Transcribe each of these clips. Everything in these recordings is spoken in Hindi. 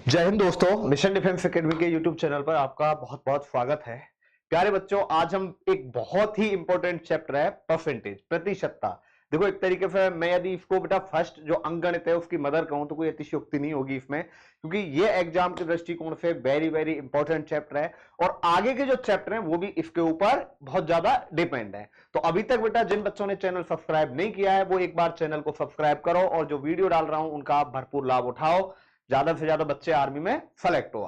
जय हिंद दोस्तों, मिशन डिफेंस एकेडमी के यूट्यूब चैनल पर आपका बहुत बहुत स्वागत है। प्यारे बच्चों, आज हम एक बहुत ही इंपॉर्टेंट चैप्टर है परसेंटेज, प्रतिशतता। देखो, एक तरीके से मैं यदि इसको बेटा फर्स्ट जो अंकगणित है उसकी मदर कहूं तो कोई अतिशयोक्ति नहीं होगी इसमें, क्योंकि ये एग्जाम के दृष्टिकोण से वेरी वेरी इंपॉर्टेंट चैप्टर है और आगे के जो चैप्टर है वो भी इसके ऊपर बहुत ज्यादा डिपेंड है। तो अभी तक बेटा जिन बच्चों ने चैनल सब्सक्राइब नहीं किया है वो एक बार चैनल को सब्सक्राइब करो और जो वीडियो डाल रहा हूं उनका आप भरपूर लाभ उठाओ, ज्यादा से ज्यादा बच्चे आर्मी में सेलेक्ट हुआ।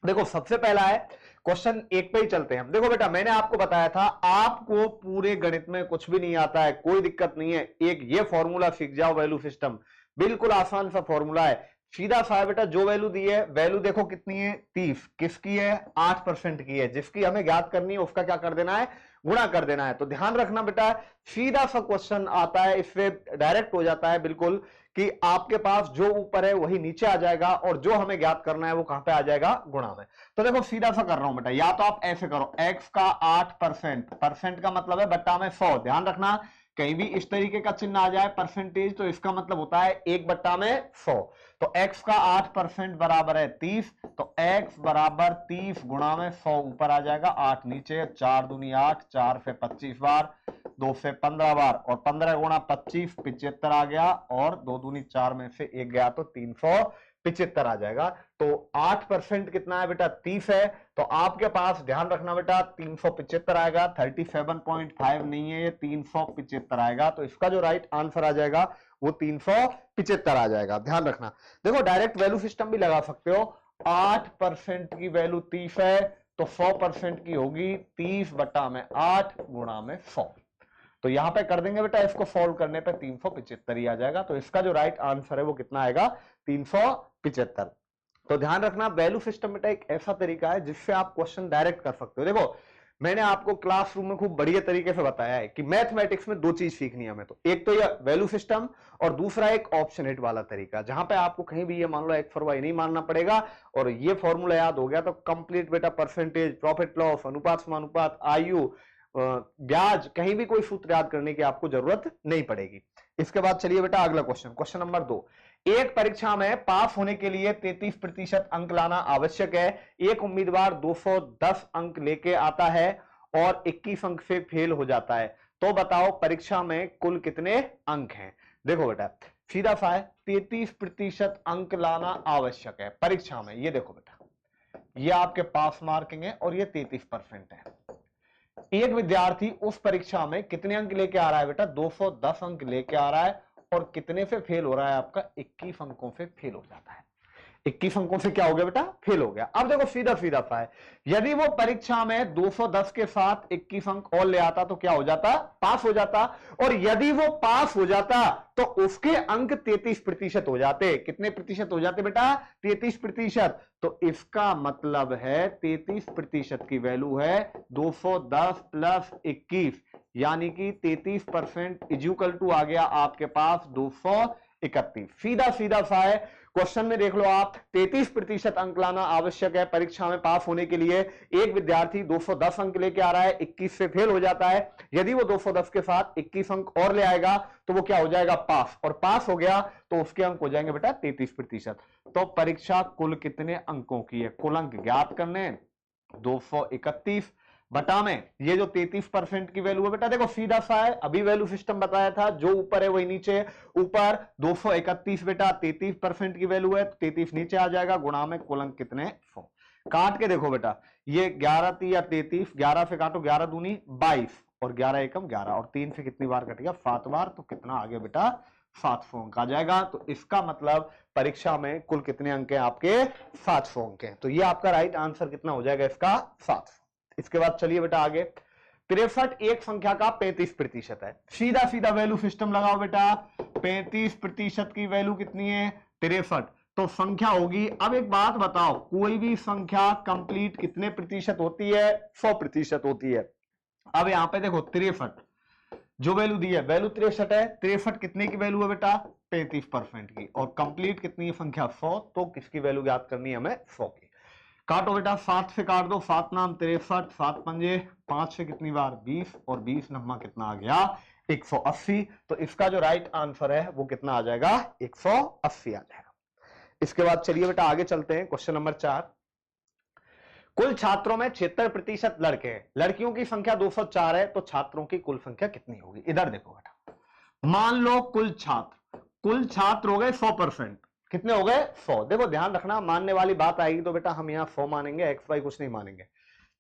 देखो, सबसे पहला है क्वेश्चन एक पे ही चलते हैं हम। देखो बेटा, मैंने आपको बताया था आपको पूरे गणित में कुछ भी नहीं आता है, कोई दिक्कत नहीं है, एक ये फॉर्मूला सीख जाओ, वैल्यू सिस्टम। बिल्कुल आसान सा फॉर्मूला है, सीधा सा है बेटा। जो वैल्यू दी है, वैल्यू देखो कितनी है, 30। किसकी है? 8% की है। जिसकी हमें ज्ञात करनी है उसका क्या कर देना है? गुणा कर देना है। तो ध्यान रखना बेटा, सीधा सा क्वेश्चन आता है, इससे डायरेक्ट हो जाता है बिल्कुल कि आपके पास जो ऊपर है वही नीचे आ जाएगा और जो हमें ज्ञात करना है वो कहां पे आ जाएगा? गुणा में। तो देखो, सीधा सा कर रहा हूं बेटा, या तो आप ऐसे करो, x का 8%, परसेंट का मतलब है बट्टा में 100। ध्यान रखना, कहीं भी इस तरीके का चिन्ह आ जाए परसेंटेज तो इसका मतलब होता है 1 बट्टा में 100। तो x का 8% बराबर है 30, तो x बराबर 30 गुणा में 100 ऊपर आ जाएगा, 8 नीचे, 4 दूनी 8, 4 से 25 बार, 2 से 15 बार और 15 गुणा 25 75 आ गया और 2 दूनी 4 में से 1 गया तो 375 आ जाएगा। तो 8% कितना है बेटा? 30 है। तो आपके पास ध्यान रखना बेटा 375 आएगा, 37.5 नहीं है, ये 375 आएगा। तो इसका जो राइट आंसर आ जाएगा वो 375 आ जाएगा। ध्यान रखना, देखो डायरेक्ट वैल्यू सिस्टम भी लगा सकते हो। 8% की वैल्यू 30 है तो 100% की होगी 30 बटा में 8 गुणा में 100। तो यहां पे कर देंगे बेटा, इसको सॉल्व करने पे 375 ही आ जाएगा। तो इसका जो राइट आंसर है वो कितना आएगा? 375। तो ध्यान रखना, वैल्यू सिस्टम बेटा एक ऐसा तरीका है जिससे आप क्वेश्चन डायरेक्ट कर सकते हो। देखो, मैंने आपको क्लासरूम में खूब बढ़िया तरीके से बताया है कि मैथमेटिक्स में दो चीज सीखनी है हमें। तो एक तो ये वैल्यू सिस्टम और दूसरा एक ऑप्शन हिट वाला तरीका, जहां पे आपको कहीं भी ये मान लो एक्स फॉर वाई नहीं मानना पड़ेगा और ये फॉर्मूला याद हो गया तो कंप्लीट बेटा परसेंटेज, प्रॉफिट लॉस, अनुपात समानुपात, आयु, ब्याज, कहीं भी कोई सूत्र याद करने की आपको जरूरत नहीं पड़ेगी। इसके बाद चलिए बेटा अगला क्वेश्चन, क्वेश्चन नंबर 2। एक परीक्षा में पास होने के लिए 33% अंक लाना आवश्यक है। एक उम्मीदवार 210 अंक लेके आता है और 21 अंक से फेल हो जाता है, तो बताओ परीक्षा में कुल कितने अंक हैं? देखो बेटा, सीधा सा है, 33% अंक लाना आवश्यक है परीक्षा में। ये देखो बेटा, ये आपके पास मार्किंग है और ये 33% है। एक विद्यार्थी उस परीक्षा में कितने अंक लेके आ रहा है बेटा? 210 अंक लेके आ रहा है और कितने से फेल हो रहा है? आपका 21 अंकों से फेल हो जाता है। 21 अंकों से क्या हो गया बेटा? फेल हो गया। अब देखो सीधा सीधा सा है, यदि वो परीक्षा में 210 के साथ 21 अंक और ले आता तो क्या हो जाता? पास हो जाता। और यदि वो पास हो जाता तो उसके अंक 33% हो जाते। कितने प्रतिशत हो जाते बेटा? 33%। तो इसका मतलब है 33% की वैल्यू है 210 प्लस 21, यानी कि 33% इक्वल टू आ गया आपके पास 231। सीधा सीधा सा है, क्वेश्चन में देख लो आप, 33% अंक लाना आवश्यक है परीक्षा में पास होने के लिए। एक विद्यार्थी 210 अंक लेके आ रहा है, 21 से फेल हो जाता है। यदि वो 210 के साथ 21 अंक और ले आएगा तो वो क्या हो जाएगा? पास। और पास हो गया तो उसके अंक हो जाएंगे बेटा 33%। तो परीक्षा कुल कितने अंकों की है? कुल अंक ज्ञात करने, 231 बटा में ये जो 33% की वैल्यू है बेटा, देखो सीधा सा है, अभी वैल्यू सिस्टम बताया था, जो ऊपर है वही नीचे। ऊपर 231 बेटा 33% की वैल्यू है, 33 नीचे आ जाएगा, गुणा में कुल अंक कितने? 100। काट के देखो बेटा, ये 11 या 33, 11 से काटो, 11 दूनी 22 और 11 एकम 11 और 3 से कितनी बार कटेगा? 7 बार। तो कितना आ गया बेटा? 700 अंक आ जाएगा। तो इसका मतलब परीक्षा में कुल कितने अंक हैं आपके? 700 अंक हैं। तो ये आपका राइट आंसर कितना हो जाएगा इसका? 700। इसके बाद चलिए बेटा आगे, 63 एक संख्या का 35% है। सीधा सीधा वैल्यू सिस्टम लगाओ बेटा, 35% की वैल्यू कितनी है? 63। तो संख्या होगी, अब एक बात बताओ, कोई भी संख्या कंप्लीट कितने प्रतिशत होती है? 100% होती है। अब यहां पे देखो 63 जो वैल्यू दी है, वैल्यू 63 है। 63 कितने की वैल्यू है बेटा? 35% की। और कंप्लीट कितनी है संख्या? 100। तो किसकी वैल्यू ज्ञात करनी है हमें? 100 की। काटो बेटा, 7 से काट दो, 7 नाम 63, 7 पंजे 5 से कितनी बार? 20 और 20 नम्मा कितना आ गया? 180। तो इसका जो राइट आंसर है वो कितना आ जाएगा? 180 आ जाएगा। इसके बाद चलिए बेटा आगे चलते हैं। क्वेश्चन नंबर 4, कुल छात्रों में 76% लड़के हैं, लड़कियों की संख्या 204 है, तो छात्रों की कुल संख्या कितनी होगी? इधर देखो बेटा, मान लो कुल छात्र हो गए 100%। कितने हो गए? 100। देखो ध्यान रखना, मानने वाली बात आएगी तो बेटा हम यहां 100 मानेंगे, एक्स वाई कुछ नहीं मानेंगे।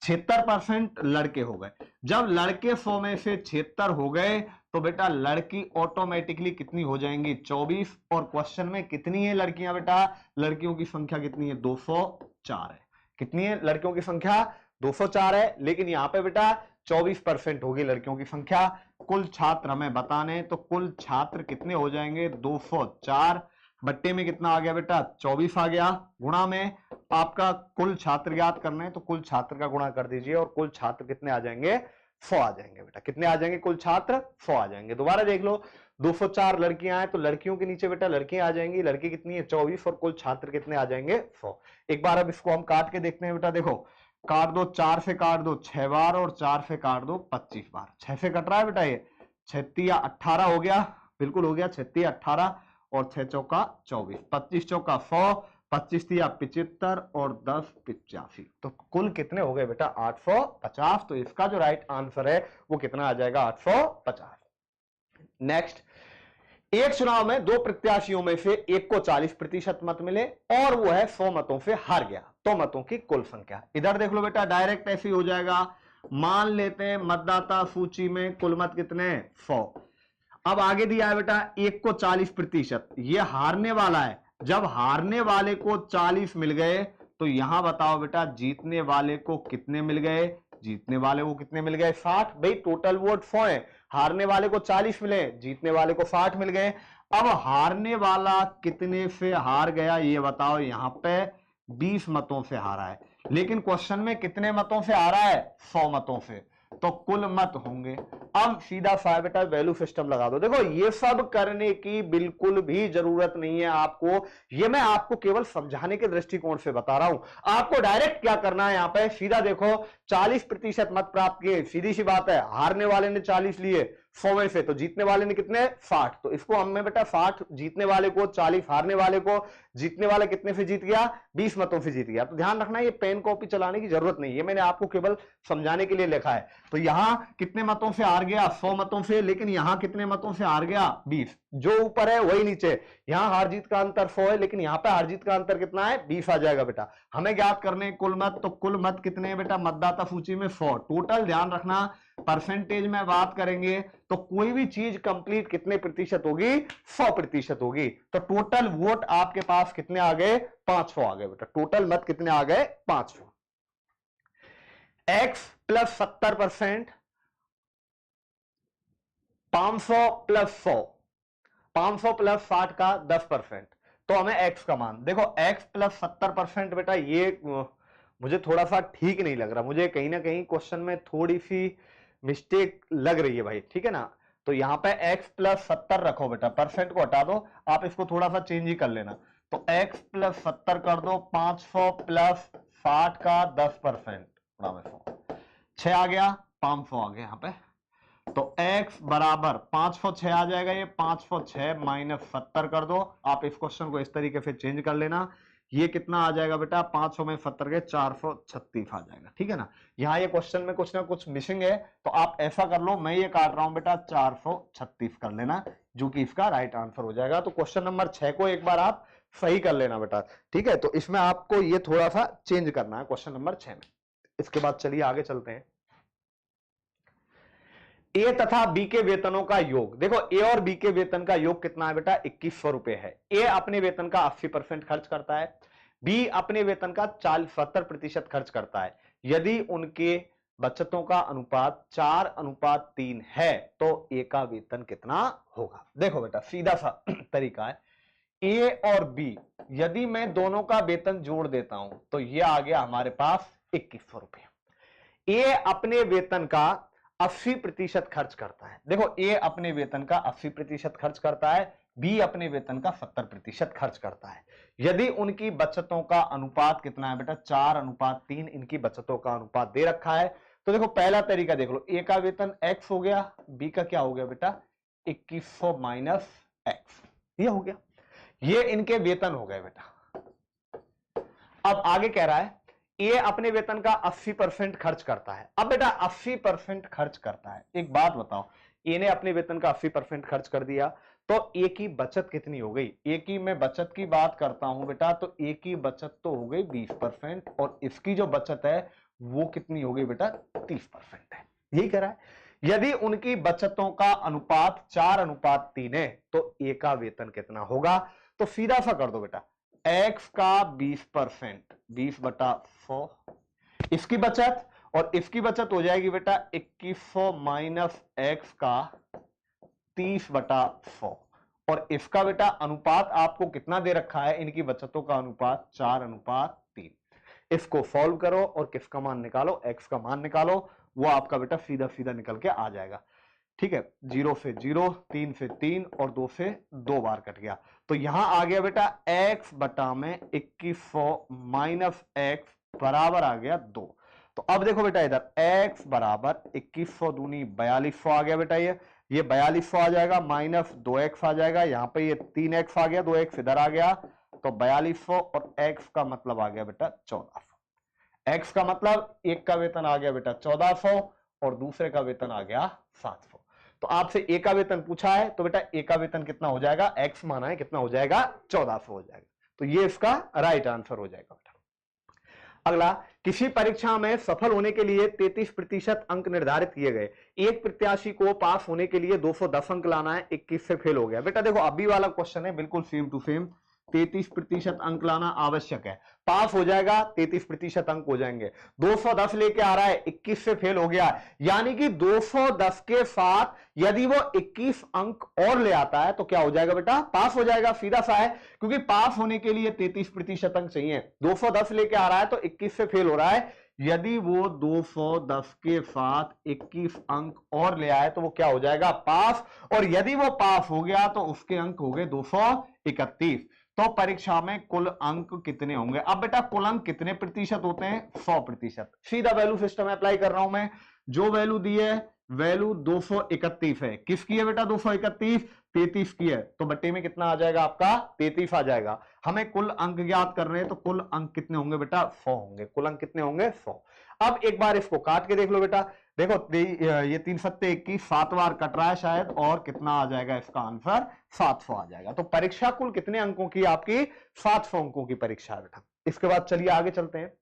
76% लड़के हो गए। जब लड़के 100 में से 76 हो गए तो बेटा लड़की ऑटोमेटिकली कितनी हो जाएंगी? 24। और क्वेश्चन में कितनी है लड़कियां बेटा? लड़कियों की संख्या कितनी है? 204 है। कितनी है लड़कियों की संख्या? 204 है, लेकिन यहां पे बेटा 24% होगी लड़कियों की संख्या। कुल छात्र हमें बताने, तो कुल छात्र कितने हो जाएंगे? 204 बट्टे में कितना आ गया बेटा? 24 आ गया। गुणा में आपका कुल छात्र याद करना है तो कुल छात्र का गुणा कर दीजिए और कुल छात्र कितने आ जाएंगे? 100 आ जाएंगे बेटा। कितने आ जाएंगे? कुल छात्र 100 आ जाएंगे। दोबारा देख लो, 204 लड़कियां हैं तो लड़कियों के नीचे बेटा लड़कियां आ जाएंगी। लड़की कितनी है? 24। और कुल छात्र कितने आ जाएंगे? 100। एक बार अब इसको हम काट के देखते हैं बेटा। देखो काट दो, 4 से काट दो 6 बार और 4 से काट दो 25 बार। 6 से कट रहा है बेटा, ये 36 18 हो गया। बिल्कुल हो गया, 36 18 और 6 चौका 24, 25 चौका 100, 25 दिया 75 और 10 85। तो कुल कितने हो गए बेटा? 850। तो इसका जो राइट आंसर है वो कितना आ जाएगा? 850। नेक्स्ट, एक चुनाव में दो प्रत्याशियों में से एक को 40% मत मिले और वो है 100 मतों से हार गया, तो मतों की कुल संख्या। इधर देख लो बेटा, डायरेक्ट ऐसे ही हो जाएगा। मान लेते हैं मतदाता सूची में कुल मत कितने? 100। अब आगे दिया है बेटा एक को 40%, ये हारने वाला है। जब हारने वाले को 40 मिल गए तो यहां बताओ बेटा जीतने वाले को कितने मिल गए? जीतने वाले को कितने मिल गए? 60। भाई टोटल वोट 100 है, हारने वाले को 40 मिले, जीतने वाले को 60 मिल गए। अब हारने वाला कितने से हार गया ये बताओ? यहां पे 20 मतों से हारा है, लेकिन क्वेश्चन में कितने मतों से हारा है? 100 मतों से। तो कुल मत होंगे। अब सीधा सा बेटा वैल्यू सिस्टम लगा दो। देखो ये सब करने की बिल्कुल भी जरूरत नहीं है आपको, ये मैं आपको केवल समझाने के दृष्टिकोण से बता रहा हूं। आपको डायरेक्ट क्या करना है, यहां पे सीधा देखो 40% मत प्राप्त किए, सीधी सी बात है, हारने वाले ने 40 लिए 100 में से, तो जीतने वाले ने कितने? 60। तो इसको हमने बेटा 60 जीतने वाले को, 40 हारने वाले को, जीतने वाला कितने से जीत गया? 20 मतों से जीत गया। तो ध्यान रखना ये पेन कॉपी चलाने की जरूरत नहीं है, मैंने आपको केवल समझाने के लिए लिखा है। तो यहां कितने मतों से हार गया? 100 मतों से, लेकिन यहां कितने मतों से हार गया? 20। जो ऊपर है वही नीचे। यहां हार जीत का अंतर 100 है, लेकिन यहां पे हार जीत का अंतर कितना है? 20 आ जाएगा बेटा। हमें ज्ञात करने कुल मत, तो कुल मत कितने हैं बेटा मतदाता सूची में? 100। टोटल ध्यान रखना परसेंटेज में बात करेंगे तो कोई भी चीज कंप्लीट कितने प्रतिशत होगी? 100% होगी। तो टोटल वोट आपके पास कितने आ गए? 500 आ गए बेटा। टोटल मत कितने आ गए? 500। x प्लस 70%, 500 प्लस 100, 500 प्लस 60 का 10%, तो हमें x का मान देखो। x प्लस 70% बेटा ये मुझे थोड़ा सा ठीक नहीं लग रहा, मुझे कहीं ना कहीं क्वेश्चन में थोड़ी सी मिस्टेक लग रही है भाई, ठीक है ना। तो यहां पे x प्लस 70 रखो बेटा, परसेंट को हटा दो, आप इसको थोड़ा सा चेंज ही कर लेना। तो x प्लस 70 कर दो, 500 प्लस 60 का 10%, 6 आ गया, 500 आ गया यहां पे। तो x बराबर 506 आ जाएगा, ये 506 माइनस 70 कर दो। आप इस क्वेश्चन को इस तरीके से चेंज कर लेना। ये कितना आ जाएगा बेटा? 500 में 70 के 436 आ जाएगा, ठीक है ना। यहाँ ये क्वेश्चन में कुछ ना कुछ मिसिंग है, तो आप ऐसा कर लो, मैं ये काट रहा हूं बेटा 436 कर लेना, जो कि इसका राइट आंसर हो जाएगा। तो क्वेश्चन नंबर 6 को एक बार आप सही कर लेना बेटा, ठीक है। तो इसमें आपको ये थोड़ा सा चेंज करना है क्वेश्चन नंबर 6 में। इसके बाद चलिए आगे चलते हैं। ए तथा बी के वेतनों का योग। देखो ए और बी के वेतन का योग कितना है बेटा? 2100 रुपए है। ए अपने वेतन का 80% खर्च करता है, बी अपने वेतन का 70% खर्च करता है। यदि उनके बचतों का अनुपात 4:3 है तो ए का वेतन कितना होगा? देखो बेटा सीधा सा तरीका है, ए और बी यदि मैं दोनों का वेतन जोड़ देता हूं तो ये आ गया हमारे पास 2100 रुपए। ए अपने वेतन का 80% खर्च करता है। देखो ए अपने वेतन का 80% खर्च करता है, बी अपने वेतन का 70% खर्च करता है। यदि उनकी बचतों का अनुपात कितना है बेटा? 4:3 इनकी बचतों का अनुपात दे रखा है। तो देखो पहला तरीका देख लो, ए का वेतन x हो गया, बी का क्या हो गया बेटा? 2100 माइनस x, ये हो गया। ये इनके वेतन हो गए बेटा, अब आगे कह रहा है ए अपने वेतन का 80% खर्च करता है। अब बेटा 80% खर्च करता है, एक बात बताओ, ए ने अपने वेतन का 80% खर्च कर दिया तो ए की बचत कितनी हो गई? ए की मैं बचत की बात करता हूं बेटा, तो ए की बचत तो हो गई 20% और इसकी जो बचत है वो कितनी हो गई बेटा? 30% है। यही कह रहा है यदि उनकी बचतों का अनुपात 4:3 है तो ए का वेतन कितना होगा? तो सीधा सा कर दो बेटा, x का 20%, 20/100, इसकी बचत और इसकी बचत हो जाएगी बेटा 2100 माइनस x का 30/100 और इसका बेटा अनुपात आपको कितना दे रखा है? इनकी बचतों का अनुपात 4:3। इसको सॉल्व करो और किसका मान निकालो? x का मान निकालो, वो आपका बेटा सीधा सीधा निकल के आ जाएगा। ठीक है, 0 से 0, 3 से 3 और 2 से 2 बार कट गया, तो यहां आ गया बेटा x बटा में 2100 माइनस x बराबर आ गया 2। तो अब देखो बेटा इधर x बराबर 2100 दूनी 4200 आ गया बेटा, ये 4200 आ जाएगा माइनस 2x आ जाएगा, यहां पे ये 3x आ गया, 2x इधर आ गया, तो 4200 और x का मतलब आ गया बेटा 1400। x का मतलब एक का वेतन आ गया बेटा 1400 और दूसरे का वेतन आ गया 700। तो आपसे ए का वेतन पूछा है तो बेटा ए का वेतन कितना हो जाएगा? x माना है, कितना हो जाएगा? 1400 हो जाएगा। तो ये इसका राइट आंसर हो जाएगा बेटा। अगला, किसी परीक्षा में सफल होने के लिए 33% अंक निर्धारित किए गए, एक प्रत्याशी को पास होने के लिए 210 अंक लाना है, 21 से फेल हो गया। बेटा देखो अभी वाला क्वेश्चन है बिल्कुल सेम टू सेम, 33% अंक लाना आवश्यक है, पास हो जाएगा 33% अंक हो जाएंगे, 210 लेके आ रहा है, 21 से फेल हो गया, यानी कि 210 के साथ यदि वो 21 अंक और ले आता है तो क्या हो जाएगा बेटा? पास हो जाएगा, सीधा सा है, क्योंकि पास होने के लिए 33% अंक चाहिए, 210 लेके आ रहा है तो 21 से फेल हो रहा है, यदि वो 210 के साथ 21 अंक और ले आए तो वो क्या हो जाएगा? पास, और यदि वो पास हो गया तो उसके अंक हो गए 231। तो परीक्षा में कुल अंक कितने होंगे? अब बेटा कुल अंक कितने प्रतिशत होते हैं? 100%। सीधा वैल्यू सिस्टम अप्लाई कर रहा हूं मैं, जो वैल्यू दी है वैल्यू 231 है, किसकी है बेटा? 231, 33 की है, तो बट्टे में कितना आ जाएगा आपका? 33 आ जाएगा। हमें कुल अंक ज्ञात कर रहे हैं तो कुल अंक कितने होंगे बेटा? 100 होंगे। कुल अंक कितने होंगे? 100। अब एक बार इसको काट के देख लो बेटा, देखो ये 3 सत्ते 21, 7 बार कट रहा है शायद, और कितना आ जाएगा इसका आंसर? 700 आ जाएगा। तो परीक्षा कुल कितने अंकों की? आपकी 700 अंकों की परीक्षा है बेटा। इसके बाद चलिए आगे चलते हैं।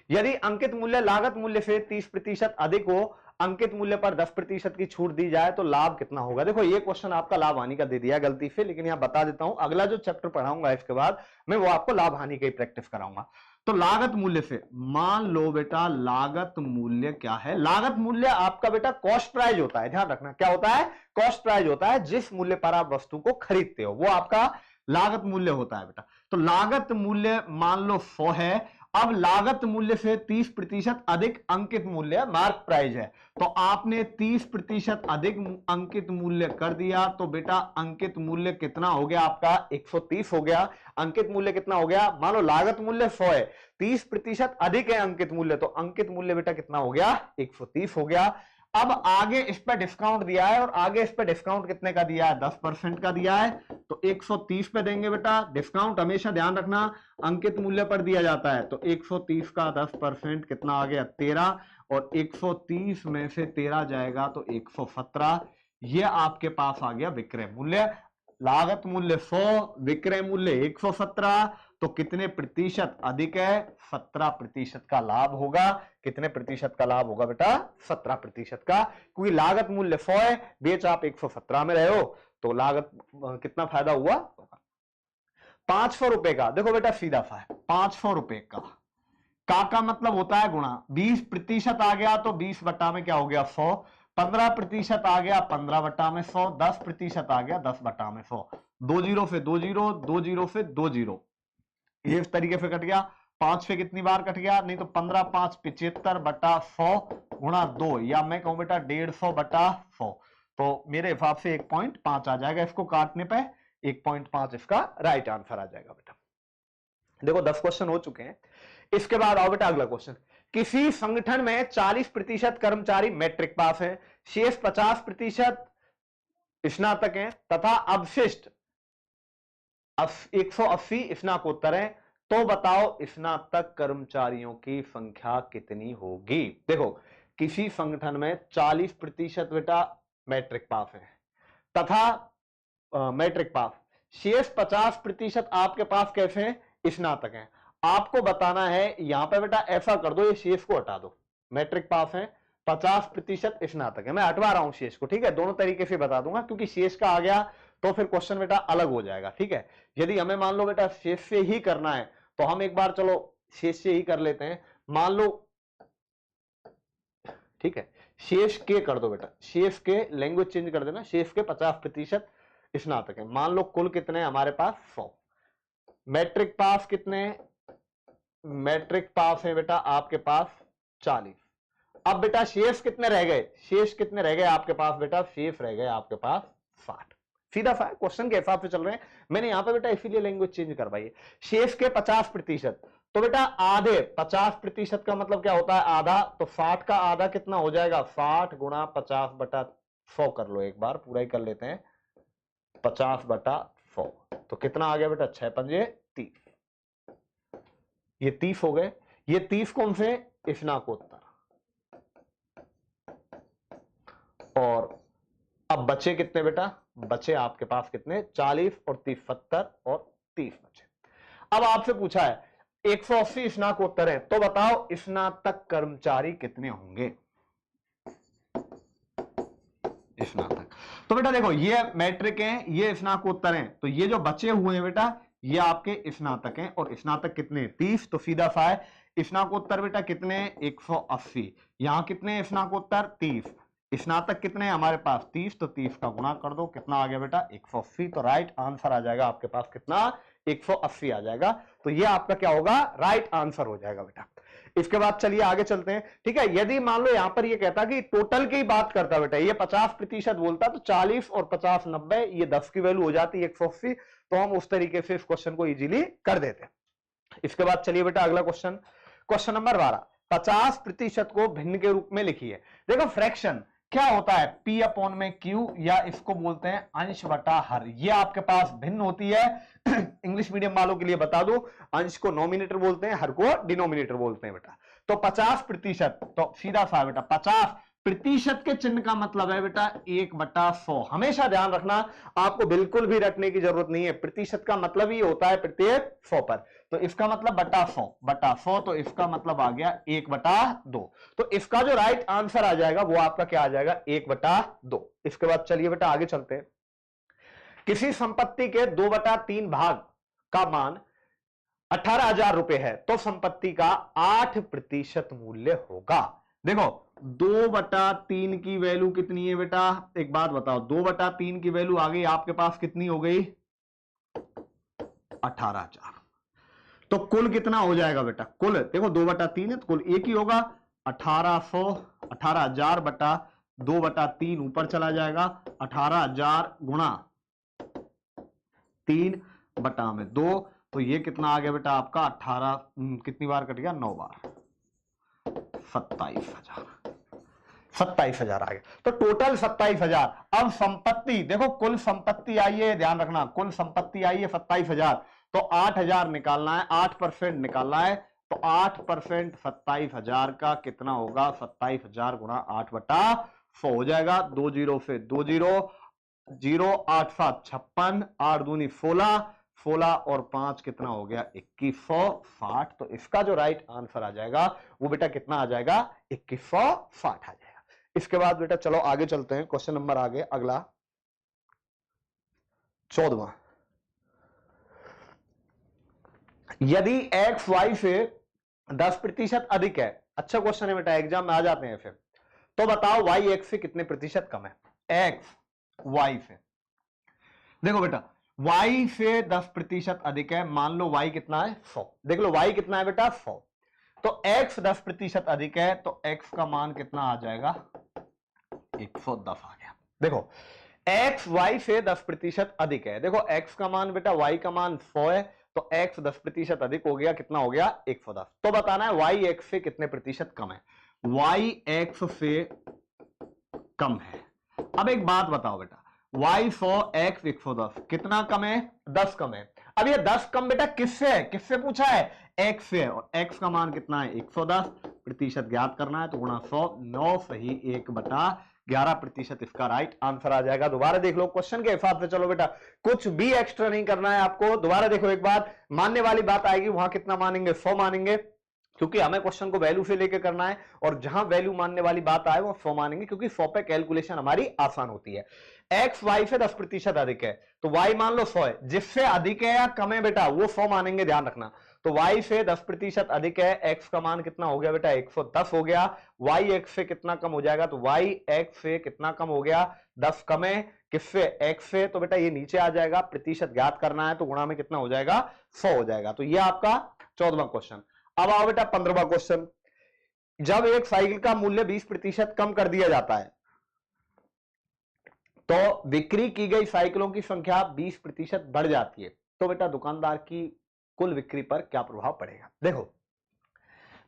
यदि अंकित मूल्य लागत मूल्य से 30% अधिक हो, अंकित मूल्य पर 10% की छूट दी जाए तो लाभ कितना होगा? देखो ये क्वेश्चन आपका लाभ हानि का दे दिया गलती से, लेकिन यहां बता देता हूं, अगला जो चैप्टर पढ़ाऊंगा इसके बाद मैं वो आपको लाभ हानि की प्रैक्टिस कराऊंगा। तो लागत मूल्य से, मान लो बेटा लागत मूल्य क्या है? लागत मूल्य आपका बेटा कॉस्ट प्राइस होता है, ध्यान रखना क्या होता है? कॉस्ट प्राइस होता है, जिस मूल्य पर आप वस्तु को खरीदते हो वो आपका लागत मूल्य होता है बेटा। तो लागत मूल्य मान लो 100 है, अब लागत मूल्य से 30% अधिक अंकित मूल्य मार्क प्राइस है, तो आपने 30% अधिक अंकित मूल्य कर दिया, तो बेटा अंकित मूल्य कितना हो गया आपका? 130 हो गया। अंकित मूल्य कितना हो गया? मान लो लागत मूल्य 100 है, 30% अधिक है अंकित मूल्य, तो अंकित मूल्य बेटा कितना हो गया? 130 हो गया। अब आगे इस पर डिस्काउंट दिया है, और आगे इस पर डिस्काउंट कितने का दिया है? 10% का दिया है, तो 130 पे देंगे बेटा। डिस्काउंट हमेशा ध्यान रखना अंकित मूल्य पर दिया जाता है, तो 130 का 10% कितना आ गया? 13, और 130 में से 13 जाएगा तो 117। ये आपके पास आ गया विक्रय मूल्य। लागत मूल्य 100, विक्रय मूल्य 117, तो कितने प्रतिशत अधिक है? 17% का लाभ होगा। कितने प्रतिशत का लाभ होगा बेटा? 17% का, क्योंकि लागत मूल्य 100 है, बेच आप 117 में रहे हो, तो लागत कितना फायदा हुआ? 500 रुपए का। देखो बेटा सीधा सा है, 500 रुपए का मतलब होता है गुणा, 20% आ गया तो 20 बट्टा में क्या हो गया? 100, 15% आ गया 15 बट्टा में 100, 10% आ गया 10 बट्टा में 100, 2 जीरो से 2 जीरो, 2 जीरो से 2 जीरो, ये इस तरीके से कट गया। 5 से कितनी बार कट गया? नहीं तो 15 5 75 बटा 100 गुणा 2, या मैं कहूं बेटा 150 बटा 100, तो मेरे हिसाब से 1.5 आ जाएगा। इसको काटने पे 1.5 इसका राइट आंसर आ जाएगा बेटा। देखो 10 क्वेश्चन हो चुके हैं। इसके बाद आओ बेटा अगला क्वेश्चन। किसी संगठन में 40% कर्मचारी मैट्रिक पास हैं, शेष 50% स्नातक हैं तथा अवशिष्ट 180 स्नातकोत्तर हैं, तो बताओ स्नातक कर्मचारियों की संख्या कितनी होगी। देखो किसी संगठन में 40% बेटा मैट्रिक पास है तथा मैट्रिक पास, शेष 50% आपके पास कैसे हैं, स्नातक हैं। आपको बताना है यहां पर बेटा ऐसा कर दो, ये शेष को हटा दो, मैट्रिक पास है 50% स्नातक है, मैं हटवा रहा हूं शेष को, ठीक है। दोनों तरीके से बता दूंगा क्योंकि शेष का आ गया तो फिर क्वेश्चन बेटा अलग हो जाएगा, ठीक है। यदि हमें मान लो बेटा शेष से ही करना है तो हम एक बार चलो शेष से ही कर लेते हैं। मान लो, ठीक है, शेष के कर दो बेटा, शेष के लैंग्वेज चेंज कर देना, शेष के 50% स्नातक है। मान लो कुल कितने हमारे पास 100, मैट्रिक पास कितने, मैट्रिक पास है बेटा आपके पास 40। अब बेटा शेष कितने रह गए, शेष कितने रह गए आपके पास बेटा, शेष रह गए आपके पास 60। सीधा सा क्वेश्चन के हिसाब से चल रहे हैं, मैंने यहां पे बेटा इसीलिए लैंग्वेज चेंज करवाई है। शेष के 50%, तो बेटा आधे 50% का मतलब क्या होता है, आधा, तो 60 का आधा कितना हो जाएगा, 60 गुणा 50/100 कर लो, एक बार पूरा ही कर लेते हैं, 50/100 तो कितना आ गया बेटा, 6 पंजे 30, ये 30 हो गए। ये 30 कौन से, स्नाकोत्तर। और अब बचे कितने बेटा, बचे आपके पास कितने, 40 और 30, 70 और 30 बचे। अब आपसे पूछा है 180 स्नाकोत्तर है, तो बताओ स्नातक कर्मचारी कितने होंगे, स्नातक। तो बेटा देखो ये मैट्रिक हैं, ये स्नाकोत्तर हैं, तो ये जो बचे हुए हैं बेटा ये आपके स्नातक हैं, और स्नातक कितने, 30, तो सीधा सा है स्नाकोत्तर बेटा कितने, 180, यहां कितने स्नाकोत्तर 30, स्नातक कितने हमारे पास 30, तो 30 का गुणा कर दो, कितना आ गया बेटा 180, तो राइट आंसर आ जाएगा आपके पास कितना, 180 आ जाएगा। तो ये आपका क्या होगा, राइट आंसर हो जाएगा बेटा। इसके बाद चलिए आगे चलते हैं, ठीक है। यदि मान लो यहां पर ये कहता कि टोटल की बात करता बेटा, ये 50% बोलता, तो 40 और 50 90, ये 10 की वैल्यू हो जाती 180, तो हम उस तरीके से इस क्वेश्चन को इजीली कर देते हैं। इसके बाद चलिए बेटा अगला क्वेश्चन, क्वेश्चन नंबर 12, 50% को भिन्न के रूप में लिखिए। देखो फ्रैक्शन क्या होता है, P अपॉन में Q, या इसको बोलते हैं अंश बटा हर, ये आपके पास भिन्न होती है। इंग्लिश मीडियम वालों के लिए बता दो, अंश को नॉमिनेटर बोलते हैं, हर को डिनोमिनेटर बोलते हैं बेटा। तो 50%, तो सीधा सा बेटा 50% के चिन्ह का मतलब है बेटा 1/100। हमेशा ध्यान रखना, आपको बिल्कुल भी रटने की जरूरत नहीं है, प्रतिशत का मतलब ही होता है प्रत्येक 100 पर, तो इसका मतलब बटा 100, तो इसका मतलब आ गया 1/2, तो इसका जो राइट आंसर आ जाएगा वो आपका क्या आ जाएगा, 1/2। इसके बाद चलिए बेटा आगे चलते हैं। किसी संपत्ति के 2/3 भाग का मान 18,000 रुपए है, तो संपत्ति का 8% मूल्य होगा। देखो 2/3 की वैल्यू कितनी है बेटा, एक बात बताओ, 2/3 की वैल्यू आ गई आपके पास कितनी हो गई, 18,000, तो कुल कितना हो जाएगा बेटा, कुल देखो 2/3 है तो कुल एक ही होगा, 18,000 बटा 2/3 ऊपर चला जाएगा, 18,000 गुणा 3/2, तो ये कितना आ गया बेटा आपका 18, कितनी बार कट गया, 9 बार, 27,000 आ गया, तो टोटल 27,000। अब संपत्ति देखो, कुल संपत्ति आई है, ध्यान रखना, कुल संपत्ति आई है 27,000, तो 8,000 निकालना है, 8% निकालना है, तो 8% 27,000 का कितना होगा, 27,000 गुणा 8/100 हो जाएगा, 2 0 से 2 0, 0 8 7 56, 8 दूनी 16, 16 और 5 कितना हो गया, 2160, तो इसका जो राइट आंसर आ जाएगा वो बेटा कितना आ जाएगा, 2160 आ जाएगा। इसके बाद बेटा चलो आगे चलते हैं, क्वेश्चन नंबर आगे अगला 14वां, यदि x y से 10% अधिक है, अच्छा क्वेश्चन है बेटा, एग्जाम में आ जाते हैं फिर, तो बताओ y x से कितने प्रतिशत कम है, x y से। देखो बेटा y से 10% अधिक है, मान लो y कितना है 100, देख लो y कितना है बेटा 100, तो x 10% अधिक है, तो x का मान कितना आ जाएगा, 110 आ गया। देखो x y से 10% अधिक है, देखो x का मान बेटा, y का मान 100 है, तो x 10% अधिक हो गया, कितना हो गया 110, तो बताना है y x से कितने प्रतिशत कम है, y x से कम है। अब एक बात बताओ बेटा, y 100 x 110 कितना कम है, 10 कम है। अब ये 10 कम बेटा किससे है, किससे पूछा है, x से है, और x का मान कितना है 110, प्रतिशत ज्ञात करना है तो गुणा 100, 9 सही 1/11% इसका राइट आंसर आ जाएगा। दोबारा देख लो क्वेश्चन के हिसाब से, चलो बेटा कुछ भी एक्स्ट्रा नहीं करना है आपको। दोबारा देखो एक बार, मानने वाली बात आएगी वहां कितना मानेंगे, 100 मानेंगे, क्योंकि हमें क्वेश्चन को वैल्यू से लेके करना है, और जहां वैल्यू मानने वाली बात आए वो 100 मानेंगे, क्योंकि 100 पे कैलकुलेशन हमारी आसान होती है। x y से 10% अधिक है तो y मान लो 100 है, जिससे अधिक है या कम है बेटा वो 100 मानेंगे, ध्यान रखना। तो y से 10% अधिक है, x का मान कितना हो गया बेटा 110 हो गया, y x से कितना कम हो जाएगा, तो y x से कितना कम हो गया 10 कम है किससे, x से, तो बेटा ये नीचे आ जाएगा, प्रतिशत ज्ञात करना है तो गुणा में कितना हो जाएगा 100 हो जाएगा। तो ये आपका 14वां क्वेश्चन। अब आओ बेटा 15वां क्वेश्चन, जब एक साइकिल का मूल्य 20% कम कर दिया जाता है तो बिक्री की गई साइकिलों की संख्या 20% बढ़ जाती है, तो बेटा दुकानदार की कुल बिक्री पर क्या प्रभाव पड़ेगा। देखो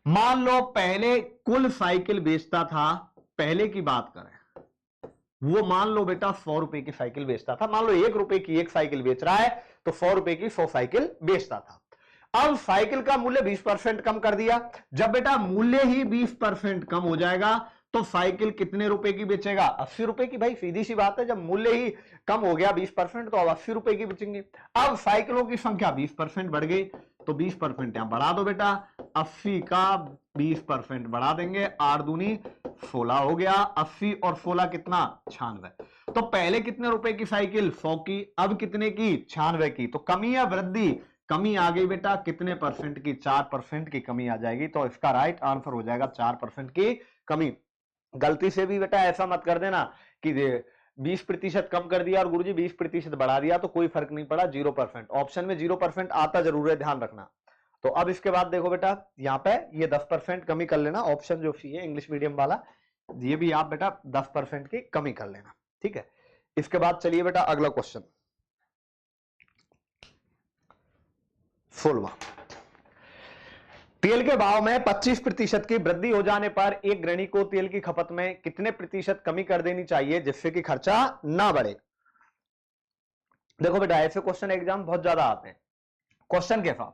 मान लो पहले कुल साइकिल बेचता था, पहले की बात करें, वो मान लो बेटा 100 रुपए की साइकिल बेचता था, मान लो 1 रुपए की एक साइकिल बेच रहा है तो 100 रुपए की 100 साइकिल बेचता था। अब साइकिल का मूल्य 20% कम कर दिया, जब बेटा मूल्य ही 20% कम हो जाएगा तो साइकिल कितने रुपए की बेचेगा, 80 रुपए की। भाई सीधी सी बात है, जब मूल्य ही कम हो गया 20% तो अब 80 रुपए की बेचेंगे। अब साइकिलों की संख्या 20% बढ़ गई तो 20% यहां बढ़ा दो बेटा, 80 का 20% बढ़ा देंगे, 8 दूनी 16 हो गया, 80 और 16 कितना 96। तो पहले कितने रुपए की साइकिल 100 की, अब कितने की 96 की। तो कमी या वृद्धि, कमी आ गई बेटा, कितने परसेंट की, 4% की कमी आ जाएगी, तो इसका राइट आंसर हो जाएगा 4% की कमी। गलती से भी बेटा ऐसा मत कर देना कि 20% कम कर दिया और गुरुजी 20% बढ़ा दिया तो कोई फर्क नहीं पड़ा, 0%। ऑप्शन में 0% आता जरूर है, ध्यान रखना। तो अब इसके बाद देखो बेटा यहाँ पे ये 10% कमी कर लेना, ऑप्शन जो सी है इंग्लिश मीडियम वाला, ये भी आप बेटा 10% की कमी कर लेना, ठीक है। इसके बाद चलिए बेटा अगला क्वेश्चन 16वां, तेल के भाव में 25% की वृद्धि हो जाने पर एक गृहिणी को तेल की खपत में कितने प्रतिशत कमी कर देनी चाहिए जिससे कि खर्चा ना बढ़े। देखो बेटा ऐसे क्वेश्चन एग्जाम बहुत ज्यादा आते हैं। क्वेश्चन के साथ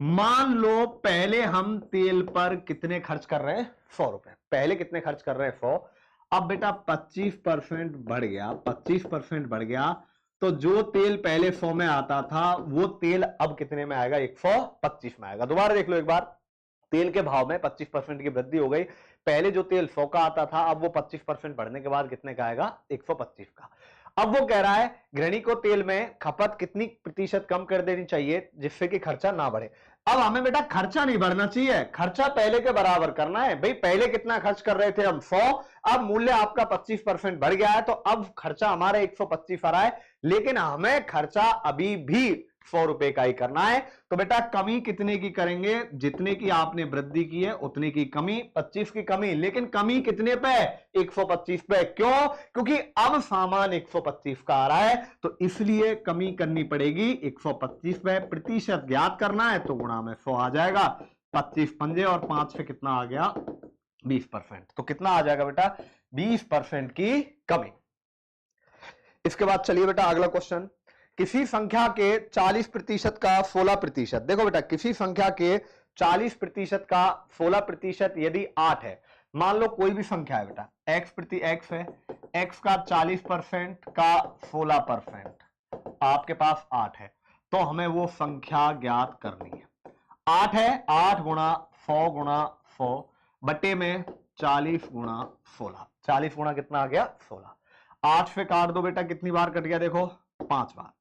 मान लो पहले हम तेल पर कितने खर्च कर रहे हैं 100 रुपए, पहले कितने खर्च कर रहे हैं 100, अब बेटा 25% बढ़ गया, 25% बढ़ गया तो जो तेल पहले 100 में आता था वो तेल अब कितने में आएगा 125 में आएगा। दोबारा देख लो एक बार, तेल के भाव में 25% की वृद्धि हो गई, पहले जो तेल 100 का आता था अब वो 25% बढ़ने के बाद कितने का आएगा 125 का। अब वो कह रहा है गृहिणी को तेल में खपत कितनी प्रतिशत कम कर देनी चाहिए जिससे कि खर्चा ना बढ़े। अब हमें बेटा खर्चा नहीं बढ़ना चाहिए, खर्चा पहले के बराबर करना है। भाई पहले कितना खर्च कर रहे थे हम 100, अब मूल्य आपका 25% बढ़ गया है तो अब खर्चा हमारा 125 आ रहा है, लेकिन हमें खर्चा अभी भी 100 रुपए का ही करना है। तो बेटा कमी कितने की करेंगे, जितने की आपने वृद्धि की है उतने की कमी, 25 की कमी, लेकिन कमी कितने पे 125 पे। क्यों, क्योंकि अब सामान 125 का आ रहा है तो इसलिए कमी करनी पड़ेगी 125 पे। प्रतिशत ज्ञात करना है तो गुणा में 100 आ जाएगा, 25 पंजे और 5 से कितना आ गया 20%, तो कितना आ जाएगा बेटा 20% की कमी। इसके बाद चलिए बेटा अगला क्वेश्चन, किसी संख्या के 40% का 16%, देखो बेटा किसी संख्या के 40% का 16% यदि 8 है, मान लो कोई भी संख्या है बेटा x है, x का 40% का 16% आपके पास 8 है, तो हमें वो संख्या ज्ञात करनी है। 8 है, 8 गुणा 100 गुणा 100 बटे में 40 गुणा 16, 40 गुणा कितना आ गया 16। 8 से काट दो बेटा, कितनी बार कट गया देखो 5 बार,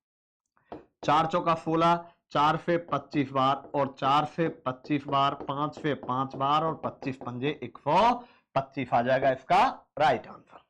4 चौका 16, 4 से 25 बार और 4 से 25 बार, 5 से 5 बार और 25 पंजे 125 आ जाएगा इसका राइट आंसर।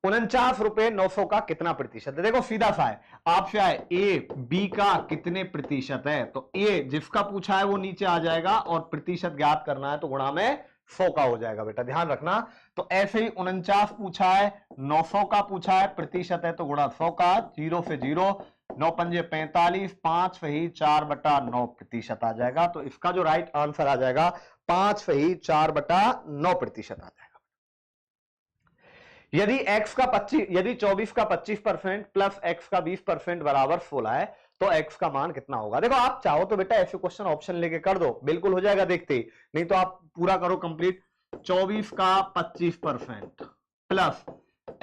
49 रुपए 900 का कितना प्रतिशत है। देखो सीधा सा है, आपसे आए ए बी का कितने प्रतिशत है, तो ए जिसका पूछा है वो नीचे आ जाएगा और प्रतिशत ज्ञात करना है तो गुणा में 100 का हो जाएगा बेटा, ध्यान रखना। तो ऐसे ही 49 पूछा है, 900 का पूछा है, प्रतिशत है तो गुणा 100 का, 0 से 0, 9 पंजे 45, 5 सही 4/9% आ जाएगा। तो इसका जो राइट आंसर आ जाएगा 5 सही 4/9% आ जाएगा। यदि 24 का 25% प्लस x का 20% बराबर 16 है तो x का मान कितना होगा। देखो आप चाहो तो बेटा ऐसे क्वेश्चन ऑप्शन लेके कर दो, बिल्कुल हो जाएगा देखते ही, नहीं तो आप पूरा करो कंप्लीट। 24 का 25% प्लस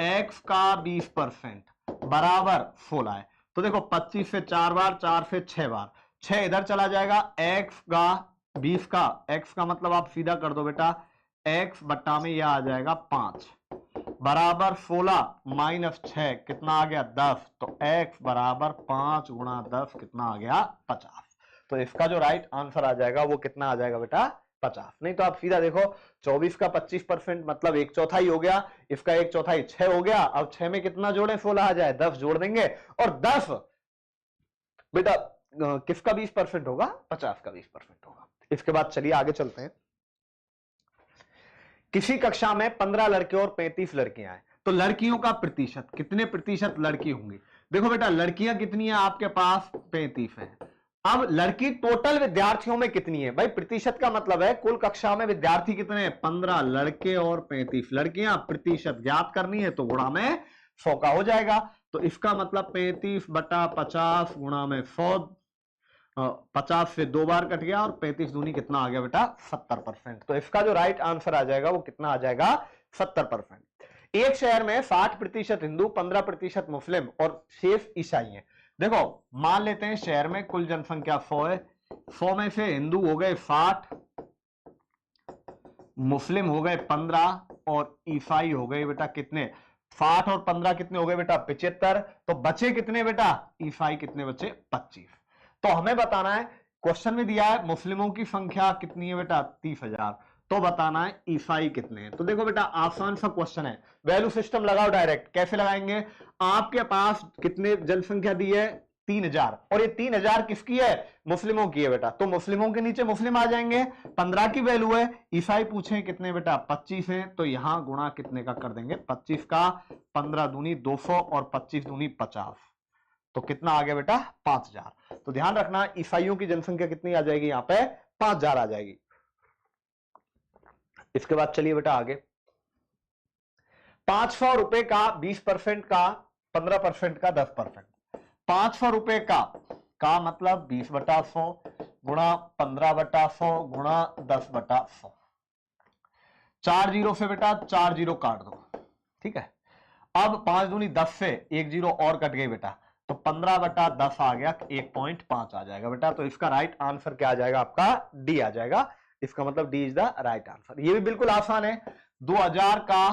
x का 20% बराबर 16 है। तो देखो 25 से 4 बार, 4 से 6 बार, 6 इधर चला जाएगा, x का 20 का, x का मतलब आप सीधा कर दो बेटा, x बट्टा में यह आ जाएगा 5 बराबर 16 माइनस 6 कितना आ गया 10। तो x बराबर 5 गुणा 10 कितना आ गया 50। तो इसका जो राइट आंसर आ जाएगा वो कितना आ जाएगा बेटा 50। नहीं तो आप सीधा देखो 24 का 25% मतलब 1/4 हो गया, इसका 1/4 6 हो गया। अब 6 में कितना जोड़े 16 आ जाए, 10 जोड़ देंगे, और 10 बेटा किसका 20% होगा, 50 का 20% होगा। इसके बाद चलिए आगे चलते हैं। किसी कक्षा में 15 लड़के और 35 लड़कियां हैं, तो लड़कियों का प्रतिशत, कितने प्रतिशत लड़की होंगी। देखो बेटा लड़कियां कितनी है आपके पास, 35 है। अब लड़की टोटल विद्यार्थियों में कितनी है, भाई प्रतिशत का मतलब है कुल कक्षा में विद्यार्थी कितने हैं, 15 लड़के और 35 लड़कियां, प्रतिशत ज्ञात करनी है तो गुणा में 100 का हो जाएगा। तो इसका मतलब 35 बटा 50 गुणा में 100, 50 से 2 बार कट गया, और 35 दूनी कितना आ गया बेटा 70%। तो इसका जो राइट आंसर आ जाएगा वो कितना आ जाएगा 70%। एक शहर में 60% हिंदू, 15% मुस्लिम और शेष ईसाई हैं। देखो मान लेते हैं शहर में कुल जनसंख्या 100 है, 100 में से हिंदू हो गए 60, मुस्लिम हो गए 15 और ईसाई हो गए बेटा कितने, 60 और 15 कितने हो गए बेटा 75। तो बचे कितने बेटा, ईसाई कितने बचे 25। तो हमें बताना है, क्वेश्चन में दिया है मुस्लिमों की संख्या कितनी है बेटा 30,000, तो बताना है ईसाई कितने हैं। तो देखो बेटा आसान सा क्वेश्चन है, वैल्यू सिस्टम लगाओ डायरेक्ट। कैसे लगाएंगे, आपके पास कितने जनसंख्या दी है 3000, और ये 3000 किसकी है, मुस्लिमों की है बेटा, तो मुस्लिमों के नीचे मुस्लिम आ जाएंगे। 15 की वैल्यू है, ईसाई पूछे कितने बेटा 25 है, तो यहां गुणा कितने का कर देंगे 25 का, 15 दूनी 200 और 25 दूनी 50, तो कितना आ गया बेटा 5000। तो ध्यान रखना ईसाइयों की जनसंख्या कितनी आ जाएगी, यहां पे 5000 आ जाएगी। इसके बाद चलिए बेटा आगे, 500 रुपए का 20% का, 15% का 10%, 500 रुपए का मतलब 20/100 गुणा 15/100 गुणा 10/100, 4 जीरो से बेटा 4 जीरो काट दो, ठीक है। अब 5 दूनी 10 से 1 जीरो और कट गई बेटा, तो 15/10 आ गया, 1.5 आ जाएगा बेटा। तो इसका राइट आंसर क्या आ जाएगा आपका, डी आ जाएगा। इसका मतलब D is the right answer. ये भी बिल्कुल आसान है, 2000 का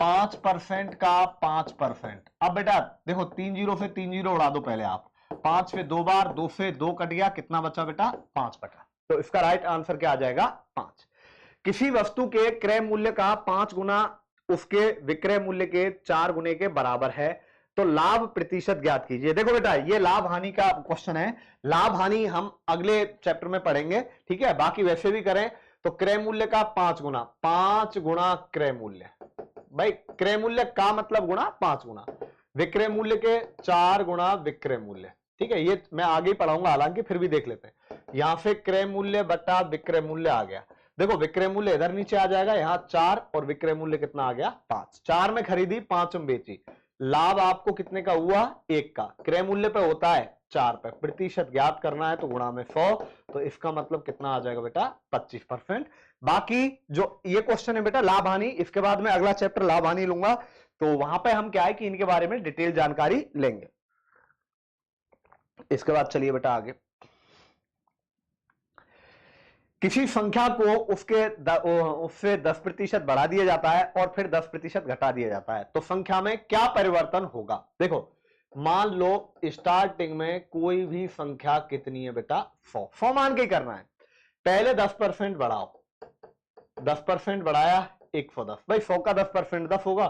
5% का 5%। अब बेटा देखो 3 जीरो से 3 जीरो उड़ा दो पहले आप, 5 से 2 बार, 2 से 2 कट गया, कितना बचा बेटा 5 बटा। तो इसका राइट आंसर क्या आ जाएगा 5। किसी वस्तु के क्रय मूल्य का 5 गुना उसके विक्रय मूल्य के 4 गुने के बराबर है, तो लाभ प्रतिशत ज्ञात कीजिए। देखो बेटा ये लाभ हानि का क्वेश्चन है, लाभ हानि हम अगले चैप्टर में पढ़ेंगे, ठीक है। बाकी वैसे भी करें तो क्रय मूल्य का 5 गुना क्रय मूल्य, भाई क्रय मूल्य का मतलब गुणा 5 गुना, विक्रय मूल्य के 4 गुना विक्रय मूल्य, ठीक है। ये मैं आगे ही पढ़ाऊंगा हालांकि, फिर भी देख लेते हैं। यहां से क्रय मूल्य बटा विक्रय मूल्य आ गया, देखो विक्रय मूल्य इधर नीचे आ जाएगा, यहां 4 और विक्रय मूल्य कितना आ गया 5। 4 में खरीदी 5 में बेची, लाभ आपको कितने का हुआ 1 का, क्रय मूल्य पे होता है 4 पे, प्रतिशत ज्ञात करना है तो गुणा में 100, तो इसका मतलब कितना आ जाएगा बेटा 25%। बाकी जो ये क्वेश्चन है बेटा लाभ हानि, इसके बाद में अगला चैप्टर लाभ हानि लूंगा, तो वहां पे हम क्या है कि इनके बारे में डिटेल जानकारी लेंगे। इसके बाद चलिए बेटा आगे, किसी संख्या को उससे 10% बढ़ा दिया जाता है और फिर 10% घटा दिया जाता है, तो संख्या में क्या परिवर्तन होगा। देखो मान लो स्टार्टिंग में कोई भी संख्या कितनी है बेटा 100 मान के करना है, पहले 10% बढ़ाओ, 10% बढ़ाया 110, भाई 100 का 10% 10 होगा।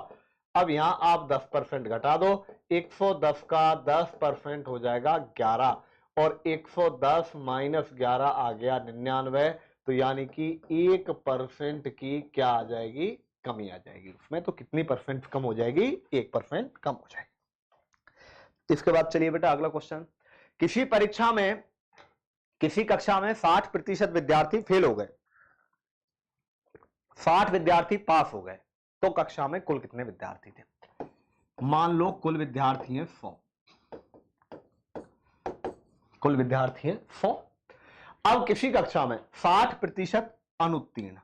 अब यहां आप 10% घटा दो, 110 का 10% हो जाएगा 11, और 110 माइनस 11 आ गया 99, तो यानी कि 1% की क्या आ जाएगी, कमी आ जाएगी उसमें। तो कितनी परसेंट कम हो जाएगी, 1% कम हो जाएगी। इसके बाद चलिए बेटा अगला क्वेश्चन, किसी परीक्षा में किसी कक्षा में 60% विद्यार्थी फेल हो गए, 60 विद्यार्थी पास हो गए, तो कक्षा में कुल कितने विद्यार्थी थे। मान लो कुल विद्यार्थी हैं 100, कुल विद्यार्थी है 100। अब किसी कक्षा में 60% अनुत्तीर्ण,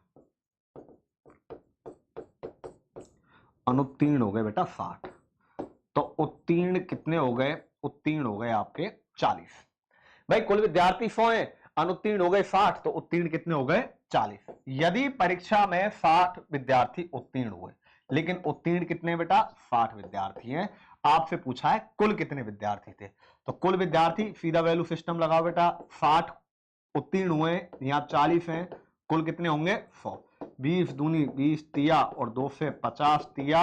अनुत्तीर्ण हो गए बेटा 60, तो उत्तीर्ण कितने हो गए? उत्तीर्ण हो गए आपके 40। भाई कुल विद्यार्थी 100 है, अनुत्तीर्ण हो गए 60, तो उत्तीर्ण कितने हो गए? 40। यदि परीक्षा में 60 विद्यार्थी उत्तीर्ण हुए, लेकिन उत्तीर्ण कितने बेटा? 60 विद्यार्थी हैं, आपसे पूछा है कुल कितने विद्यार्थी थे, तो कुल विद्यार्थी सीधा वैल्यू सिस्टम लगाओ बेटा, 60 उत्तीर्ण हुए, यहां 40 हैं, कुल कितने होंगे? 100। 20 दूनी 20 तिया और 2 से 50 तिया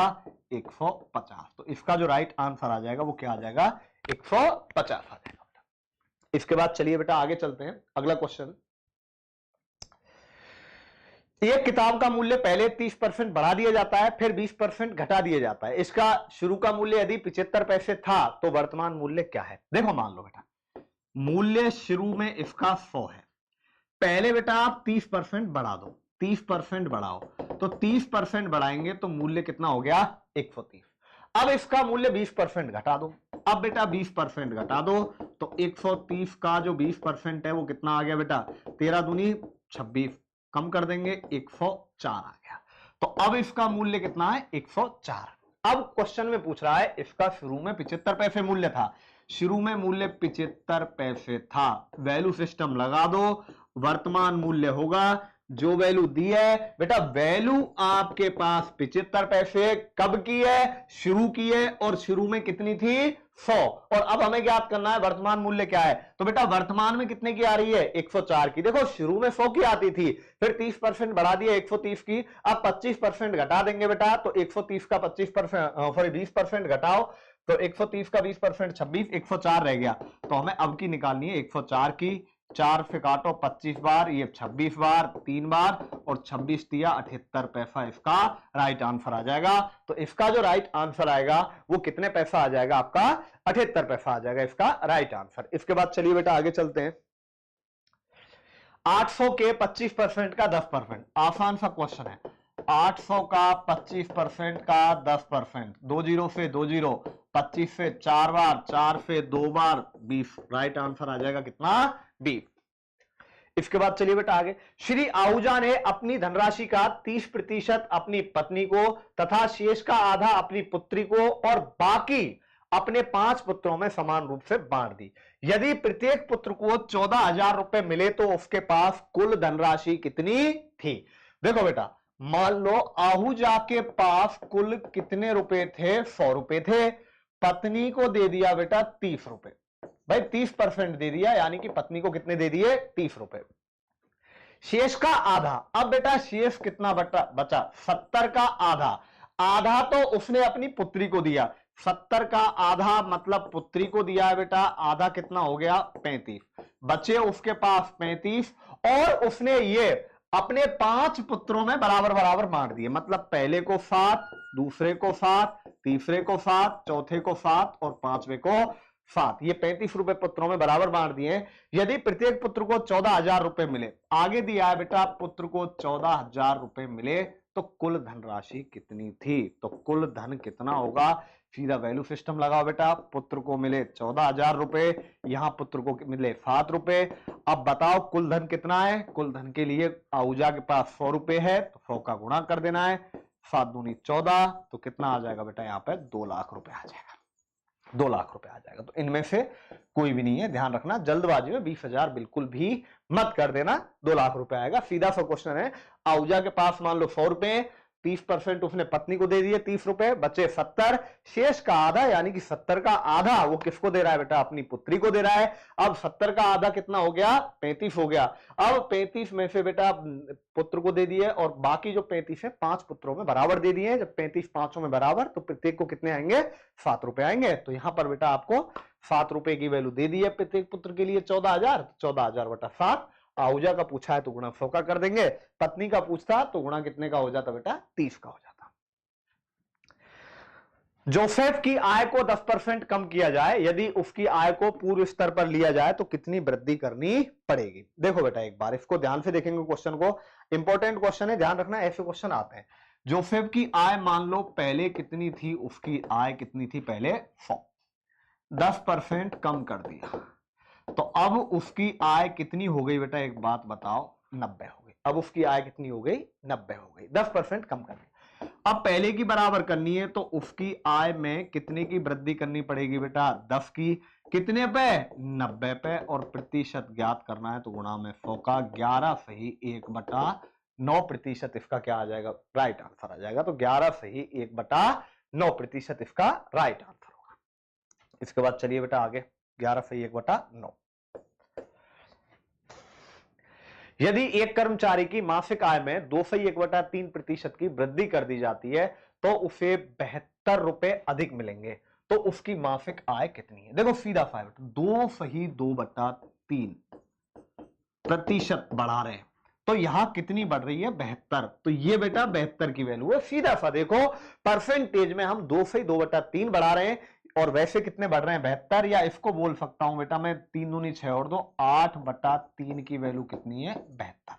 150। तो इसका जो राइट आंसर आ जाएगा वो क्या आ जाएगा? 150 आ जाएगा। इसके बाद चलिए बेटा आगे चलते हैं, अगला क्वेश्चन। एक किताब का मूल्य पहले 30% बढ़ा दिया जाता है, फिर 20% घटा दिया जाता है। इसका शुरू का मूल्य यदि 75 पैसे था तो वर्तमान मूल्य क्या है? देखो मान लो बेटा, मूल्य शुरू में इसका 100 है, पहले बेटा आप 30% बढ़ा दो, 30% बढ़ाओ, तो 30% बढ़ाएंगे तो मूल्य कितना हो गया? 130। अब इसका मूल्य 20% घटा दो, अब बेटा 20% घटा दो, तो 130 का जो 20% है वो कितना आ गया बेटा? 13 दूनी 26, कम कर देंगे 104 आ गया। तो अब इसका मूल्य कितना है? 104। अब क्वेश्चन में पूछ रहा है इसका शुरू में 75 पैसे मूल्य था, शुरू में मूल्य 75 पैसे था, वैल्यू सिस्टम लगा दो, वर्तमान मूल्य होगा जो वैल्यू दी है बेटा, वैल्यू आपके पास 75 पैसे कब की है? शुरू की है, और शुरू में कितनी थी? 100। और अब हमें ज्ञात करना है वर्तमान मूल्य क्या है, तो बेटा वर्तमान में कितने की आ रही है? 104 की। देखो शुरू में 100 की आती थी, फिर 30% बढ़ा दिया 130 की, अब 25% घटा देंगे बेटा, तो 130 का 25% सॉरी 20% घटाओ, तो 130 का 20% 26, 104 रह गया। तो हमें अब की निकालनी है 104 की, 4 से काटो 25 बार, ये 26 बार, 3 बार, और 26 दिया 78 पैसा इसका राइट आंसर आ जाएगा। तो इसका जो राइट आंसर आएगा वो कितने पैसा आ जाएगा? आपका 78 पैसा आ जाएगा इसका राइट आंसर। इसके बाद चलिए बेटा आगे चलते हैं। 800 के 25% का 10%, आसान सा क्वेश्चन है। 800 का 25% का 10%, 2 जीरो से 2 जीरो, 25 से 4 बार, 4 से 2 बार, 20। राइट आंसर आ जाएगा कितना? 20। इसके बाद चलिए बेटा आगे। श्री आहूजा ने अपनी धनराशि का 30% अपनी पत्नी को तथा शेष का आधा अपनी पुत्री को और बाकी अपने 5 पुत्रों में समान रूप से बांट दी। यदि प्रत्येक पुत्र को 14,000 रुपए मिले तो उसके पास कुल धनराशि कितनी थी? देखो बेटा, मान लो आहूजा के पास कुल कितने रुपए थे? 100 रुपए थे, पत्नी को दे दिया बेटा 30 रुपए, भाई 30% दे दिया, यानी कि पत्नी को कितने दे दिए? 30 रुपए। शेष का आधा, अब बेटा शेष कितना बचा? 70 का आधा, आधा तो उसने अपनी पुत्री को दिया, 70 का आधा मतलब पुत्री को दिया है बेटा, आधा कितना हो गया? 35, बचे उसके पास 35, और उसने ये अपने 5 पुत्रों में बराबर बराबर बांट दिए, मतलब पहले को 7, दूसरे को 7, तीसरे को 7, चौथे को 7 और पांचवे को 7, ये 35 रुपए पुत्रों में बराबर बांट दिए। यदि प्रत्येक पुत्र को 14,000 रुपए मिले, आगे दिया है बेटा पुत्र को 14,000 रुपए मिले तो कुल धनराशि कितनी थी? तो कुल धन कितना होगा? सीधा वैल्यू सिस्टम लगाओ बेटा, पुत्र को मिले 14,000 रुपए, यहां पुत्र को मिले 7 रुपए। अब बताओ कुल धन कितना है? कुल धन के लिए आहूजा के पास 100 रुपए है, तो 100 का गुणा कर देना है, 7 दूनी 14, तो कितना आ जाएगा बेटा? यहाँ पे 2 लाख रुपए आ जाएगा, 2 लाख रुपए आ जाएगा। तो इनमें से कोई भी नहीं है, ध्यान रखना, जल्दबाजी में 20,000 बिल्कुल भी मत कर देना, 2 लाख रुपए आएगा। सीधा सा क्वेश्चन है, आहूजा के पास मान लो 100 रुपए, 30% उसने पत्नी को दे दिए 30 रुपए, बचे 70, शेष का आधा यानी कि 70 का आधा वो किसको दे रहा है बेटा? अपनी पुत्री को दे रहा है। अब 70 का आधा कितना हो गया? 35 हो गया। अब 35 में से बेटा पुत्र को दे दिए और बाकी जो 35 है 5 पुत्रों में बराबर दे दिए। जब 35 पांचों में बराबर तो प्रत्येक को कितने आएंगे? 7 रुपए आएंगे। तो यहां पर बेटा आपको 7 रुपए की वैल्यू दे दी है प्रत्येक पुत्र के लिए 14,000, 14,000 बटा 7। आहूजा का पूछा है तो गुणा 100 का कर देंगे, पत्नी का पूछता तो गुणा कितने का हो जाता बेटा? 30 का हो जाता। जोसेफ की आय को 10% कम किया जाए, यदि उसकी आय को पूर्व स्तर पर लिया जाए तो कितनी वृद्धि करनी पड़ेगी? देखो बेटा एक बार इसको ध्यान से देखेंगे क्वेश्चन को, इंपॉर्टेंट क्वेश्चन है, ध्यान रखना, ऐसे क्वेश्चन आते हैं। जोसेफ की आय मान लो पहले कितनी थी? उसकी आय कितनी थी पहले? 100, 10% कम कर दिया, तो अब उसकी आय कितनी हो गई बेटा, एक बात बताओ, 90 हो गई। अब उसकी आय कितनी हो गई, 90 हो गई। 10% कम कर दिया। अब पहले की बराबर करनी है तो उसकी आय में कितने की वृद्धि करनी पड़ेगी बेटा, 10 की। कितने पे, 90 पे। और प्रतिशत ज्ञात करना है तो गुणा में 100 का। 11 सही 1/9% इसका क्या आ जाएगा, राइट आंसर आ जाएगा। तो 11 सही 1/9% इसका राइट आंसर होगा। इसके बाद चलिए बेटा आगे, 11 सही 1/9। यदि एक कर्मचारी की मासिक आय में 2 सही 1/3% की वृद्धि कर दी जाती है तो उसे 72 रुपए अधिक मिलेंगे, तो उसकी मासिक आय कितनी है। देखो सीधा सा बेटा, 2 सही 2/3% बढ़ा रहे हैं तो यहां कितनी बढ़ रही है, 72। तो ये बेटा 72 की वैल्यू है। सीधा सा देखो, परसेंटेज में हम 2 सही 2/3 बढ़ा रहे हैं और वैसे कितने बढ़ रहे हैं, 72। या इसको बोल सकता हूं बेटा मैं, 3 दूनी 6 और 2 8/3 की वैल्यू कितनी है, 72।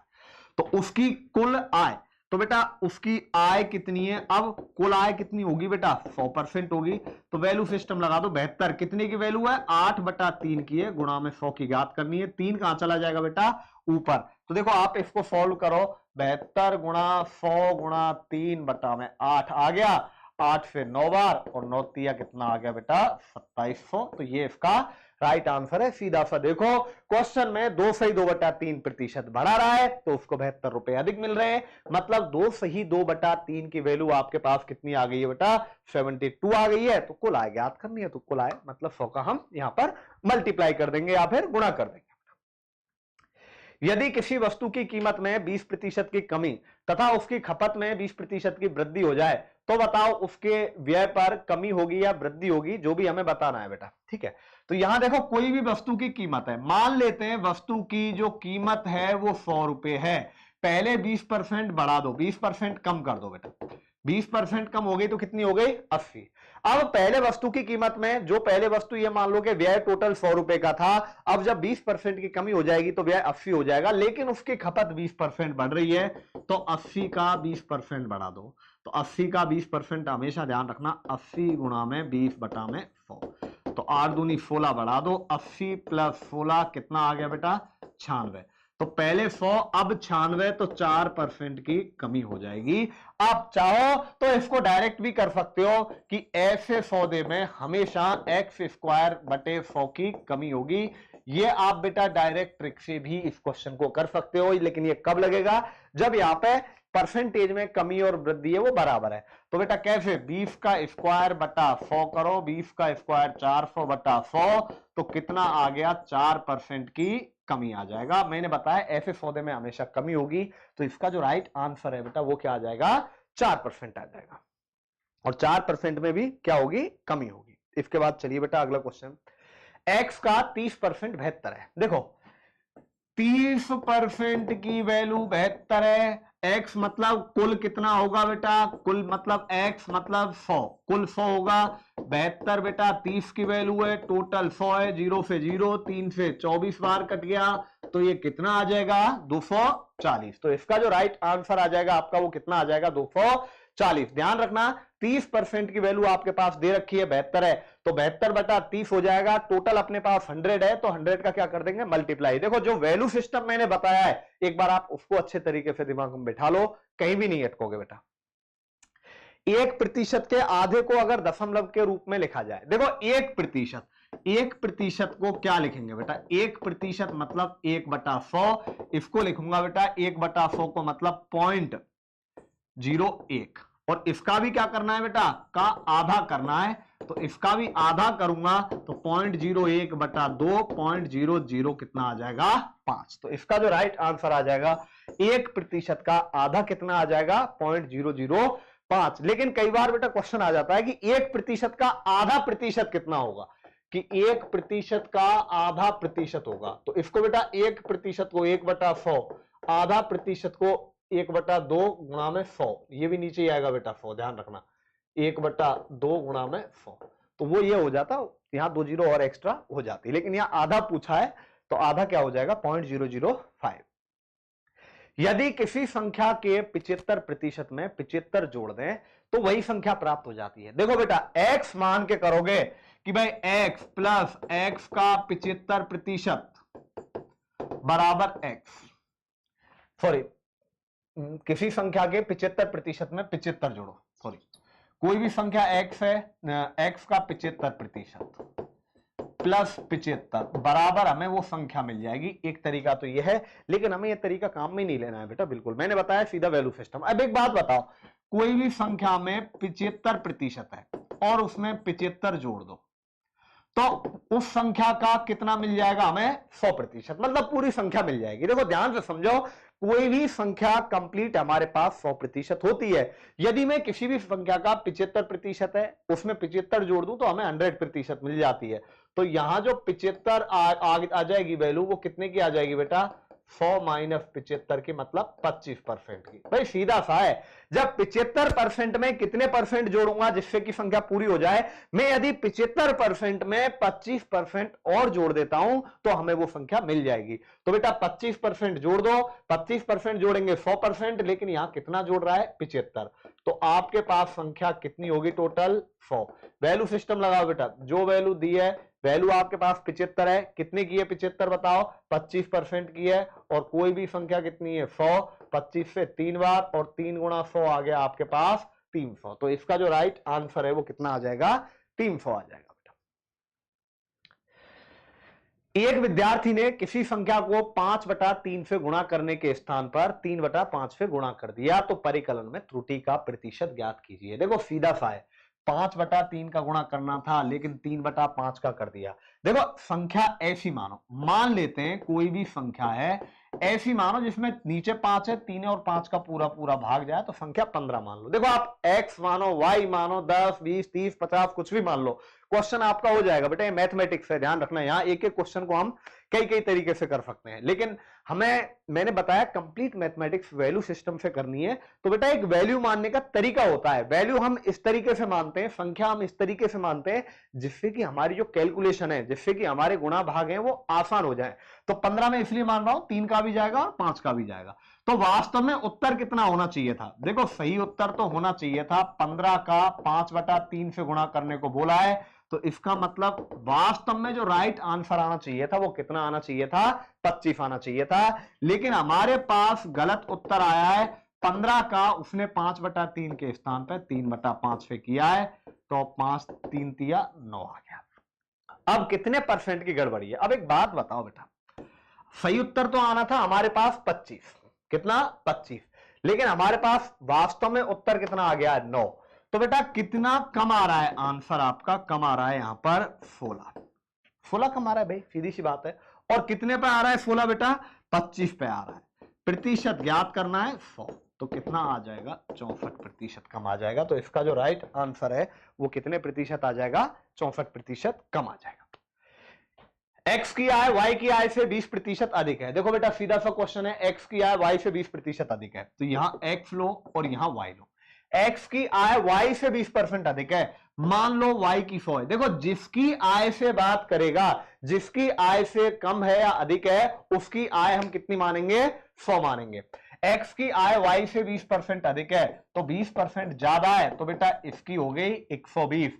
तो उसकी कुल आय, तो बेटा उसकी आय कितनी है, अब कुल आय कितनी होगी बेटा, 100% होगी। तो वैल्यू सिस्टम लगा दो, 72 कितने की वैल्यू है, 8/3 की है, गुणा में 100 की ज्ञात करनी है। 3 कहां चला जाएगा बेटा, ऊपर। तो देखो आप इसको सॉल्व करो, 72 गुणा 100 गुणा 3/8 आ गया। 8 से 9 बार और 9 तिया कितना आ गया बेटा, 2700। तो ये इसका राइट आंसर है। सीधा सा देखो, क्वेश्चन में 2 सही 2/3% बढ़ा रहा है तो उसको 72 रुपए अधिक मिल रहे हैं। मतलब 2 सही 2/3 की वैल्यू आपके पास कितनी आ गई है बेटा, 72 आ गई है। तो कुल आय ज्ञात करनी है, तो कुल आय मतलब 100 का हम यहां पर मल्टीप्लाई कर देंगे या फिर गुणा कर देंगे। यदि किसी वस्तु की कीमत में 20% की कमी तथा उसकी खपत में 20% की वृद्धि हो जाए तो बताओ उसके व्यय पर कमी होगी या वृद्धि होगी, जो भी हमें बताना है बेटा। ठीक है, तो यहां देखो कोई भी वस्तु की कीमत है, मान लेते हैं वस्तु की जो कीमत है वो 100 रुपए है। पहले 20% बढ़ा दो, 20% कम कर दो बेटा। 20% कम हो गई तो कितनी हो गई, 80। अब पहले वस्तु की कीमत में, जो पहले वस्तु ये मान लो कि व्यय टोटल 100 रुपए का था, अब जब 20% की कमी हो जाएगी तो व्यय 80 हो जाएगा, लेकिन उसकी खपत 20% बढ़ रही है तो 80 का 20% बढ़ा दो। तो 80 का 20% हमेशा ध्यान रखना, 80 गुणा में 20/100। तो 8 दूनी 16 बढ़ा दो, 80 प्लस 16 कितना आ गया बेटा, 96। तो पहले 100 अब 96, तो 4% की कमी हो जाएगी। आप चाहो तो इसको डायरेक्ट भी कर सकते हो कि ऐसे सौदे में हमेशा x²/100 की कमी होगी। ये आप बेटा डायरेक्ट ट्रिक से भी इस क्वेश्चन को कर सकते हो, लेकिन ये कब लगेगा, जब यहां पे परसेंटेज में कमी और वृद्धि है वो बराबर है। तो बेटा कैसे, 20 का स्क्वायर बटा 100 करो, 20 का स्क्वायर 400/100, तो कितना आ गया, 4% की कमी आ जाएगा। मैंने बताया ऐसे सौदे में हमेशा कमी होगी, तो इसका जो राइट आंसर है बेटा वो क्या आ जाएगा, 4% आ जाएगा। और 4% में भी क्या होगी, कमी होगी। इसके बाद चलिए बेटा अगला क्वेश्चन, x का 30% 72 है। देखो 30% की वैल्यू 72 है। x मतलब कुल कितना होगा बेटा, कुल मतलब x मतलब 100, कुल 100 होगा। 72 बेटा 30 की वैल्यू है, टोटल 100 है, 0 से 0, 3 से 24 बार कट गया, तो ये कितना आ जाएगा, 240। तो इसका जो राइट आंसर आ जाएगा आपका वो कितना आ जाएगा, 240। ध्यान रखना 30% की वैल्यू आपके पास दे रखी है, 72 है, तो 72/30 हो जाएगा। टोटल अपने पास 100 है, तो 100 का क्या कर देंगे, मल्टीप्लाई। देखो जो वैल्यू सिस्टम मैंने बताया है, एक बार आप उसको अच्छे तरीके से दिमाग में बिठा लो, कहीं भी नहीं अटकोगे बेटा। 1% के आधे को अगर दशमलव के रूप में लिखा जाए, देखो 1% को क्या लिखेंगे बेटा, 1% मतलब 1/100। इसको लिखूंगा बेटा 1/100 को मतलब 0.01, और इसका भी क्या करना है बेटा, का आधा करना है, तो इसका भी आधा करूंगा तो 0.01/2, 0.00 कितना आ जाएगा, 5। तो इसका जो राइट आंसर आ जाएगा 1% का आधा कितना आ जाएगा, 0.005। लेकिन कई बार बेटा क्वेश्चन आ जाता है कि 1% का आधा प्रतिशत कितना होगा, कि 1% का आधा प्रतिशत होगा। तो इसको बेटा 1% को 1/100, आधा प्रतिशत को 1/2 गुणा में 100, ये भी नीचे ही आएगा बेटा 100, ध्यान रखना 1/2 गुणा में 100, तो वो ये हो जाता, यहां 2 जीरो और एक्स्ट्रा हो जाती, लेकिन यहां आधा पूछा है तो आधा क्या हो जाएगा, 0.005। यदि किसी संख्या के 75% में 75 जोड़ दें तो वही संख्या प्राप्त हो जाती है। देखो बेटा x मान के करोगे कि भाई x प्लस x का 75% बराबर x, सॉरी किसी संख्या के 75% में 75 जोड़ो, सॉरी कोई भी संख्या x है, x का 75% प्लस 75 बराबर हमें वो संख्या मिल जाएगी। एक तरीका तो ये है, लेकिन हमें ये तरीका काम में नहीं लेना है बेटा, बिल्कुल मैंने बताया सीधा वैल्यू सिस्टम। अब एक बात बताओ, कोई भी संख्या में 75% है और उसमें 75 जोड़ दो तो उस संख्या का कितना मिल जाएगा हमें? 100%, मतलब पूरी संख्या मिल जाएगी। देखो ध्यान से समझो, कोई भी संख्या कंप्लीट हमारे पास 100% होती है। यदि मैं किसी भी संख्या का 75% है उसमें 75 जोड़ दूं तो हमें 100% मिल जाती है। तो यहां जो 75 आ जाएगी वैल्यू, वो कितने की आ जाएगी बेटा? 100 माइनस 75 की, मतलब 25% की। भाई सीधा सा है, जब 75% में कितने परसेंट जोड़ूंगा जिससे कि संख्या पूरी हो जाए? मैं यदि 75% में 25% और जोड़ देता हूं तो हमें वो संख्या मिल जाएगी। तो बेटा 25% जोड़ दो, 25% जोड़ेंगे 100%, लेकिन यहां कितना जोड़ रहा है? 75। तो आपके पास संख्या कितनी होगी टोटल? 100। वैल्यू सिस्टम लगाओ बेटा, जो वैल्यू दी है, वैल्यू आपके पास 75 है, कितने की है 75 बताओ? 25% की है। और कोई भी संख्या कितनी है? 100, 25 से 3 बार और 3 गुणा 100 आ गया आपके पास 300। तो इसका जो राइट आंसर है वो कितना आ जाएगा? 300 आ जाएगा बेटा। एक विद्यार्थी ने किसी संख्या को 5/3 से गुणा करने के स्थान पर 3/5 से गुणा कर दिया, तो परिकलन में त्रुटि का प्रतिशत ज्ञात कीजिए। देखो सीधा सा है, 5/3 का गुणा करना था लेकिन 3/5 का कर दिया। देखो संख्या ऐसी मानो, मान लेते हैं कोई भी संख्या है ऐसी मानो जिसमें नीचे 5 है, 3 और 5 का पूरा पूरा भाग जाए तो संख्या 15 मान लो। देखो आप x मानो, y मानो, 10, 20, 30, 50 कुछ भी मान लो, क्वेश्चन आपका हो जाएगा बेटा। ये मैथमेटिक्स है, ध्यान रखना, यहां एक एक क्वेश्चन को हम कई कई तरीके से कर सकते हैं, लेकिन मैंने बताया कंप्लीट मैथमेटिक्स वैल्यू सिस्टम से करनी है। तो बेटा एक वैल्यू मानने का तरीका होता है, वैल्यू हम इस तरीके से मानते हैं, संख्या हम इस तरीके से मानते हैं जिससे कि हमारी जो कैलकुलेशन है, जिससे कि हमारे गुणा भाग हैं वो आसान हो जाए। तो 15 में इसलिए मान रहा हूं 3 का भी जाएगा और 5 का भी जाएगा। तो वास्तव में उत्तर कितना होना चाहिए था? देखो सही उत्तर तो होना चाहिए था 15 का 5/3 से गुणा करने को बोला है, तो इसका मतलब वास्तव में जो राइट आंसर आना चाहिए था वो कितना आना चाहिए था? 25 आना चाहिए था। लेकिन हमारे पास गलत उत्तर आया है 15 का, उसने 5/3 के स्थान पर 3/5 पे किया है, तो 5 3 तिया 9 आ गया। अब कितने परसेंट की गड़बड़ी है? अब एक बात बताओ बेटा, सही उत्तर तो आना था हमारे पास 25, कितना? 25, लेकिन हमारे पास वास्तव में उत्तर कितना आ गया है? 9। तो बेटा कितना कम आ रहा है आंसर आपका? कम आ रहा है यहां पर 16 कम आ रहा है भाई, सीधी सी बात है। और कितने पे आ रहा है 16 बेटा? 25 पे आ रहा है। प्रतिशत ज्ञात करना है 100, तो कितना आ जाएगा? 64% कम आ जाएगा। तो इसका जो राइट आंसर है वो कितने प्रतिशत आ जाएगा? 64% कम आ जाएगा। x की आय y की आय से 20% अधिक है। देखो बेटा सीधा सा क्वेश्चन है, x की आय y से 20% अधिक है, तो यहां x लो और यहां y लो। x की आय y से 20% अधिक है, मान लो y की 100 है। देखो जिसकी आय से बात करेगा, जिसकी आय से कम है या अधिक है, उसकी आय हम कितनी मानेंगे? 100 मानेंगे। x की आय y से 20% अधिक है, तो 20% ज्यादा है, तो बेटा इसकी हो गई 120।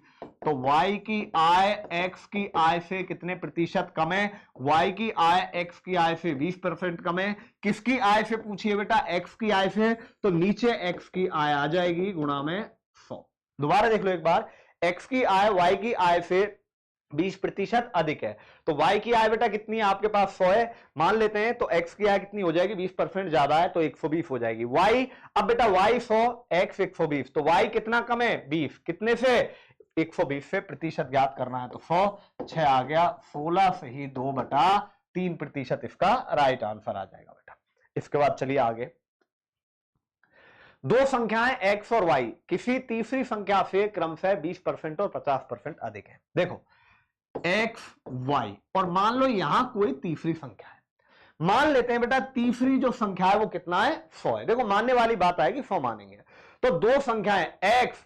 तो y की आय x की आय से कितने प्रतिशत कम है? y की आय x की आय से 20% कम है। किसकी आय से पूछिए बेटा? x की आय से, तो नीचे x की आय आ जाएगी गुणा में 100। दोबारा देख लो एक बार, x की आय y की आय से 20% अधिक है, तो y की आय बेटा कितनी है आपके पास? 100 है, मान लेते हैं। तो x की आय कितनी हो जाएगी? 20% ज्यादा है, तो 120 हो जाएगी। y, अब बेटा y 100, x 120, तो y कितना कम है? 20, कितने से? 120 से। प्रतिशत ज्ञात करना है तो 100, 6 आ गया, 16 से ही 2/3% इसका राइट आंसर आ जाएगा बेटा। इसके बाद चलिए आगे, दो संख्याएं x और y किसी तीसरी संख्या से क्रमशः 20% और 50% अधिक है। देखो x y, और मान लो यहां कोई तीसरी संख्या है, मान लेते हैं बेटा तीसरी जो संख्या है वो कितना है? 100 है। देखो मानने वाली बात आएगी, 100 मानेंगे। तो दो संख्याएं, x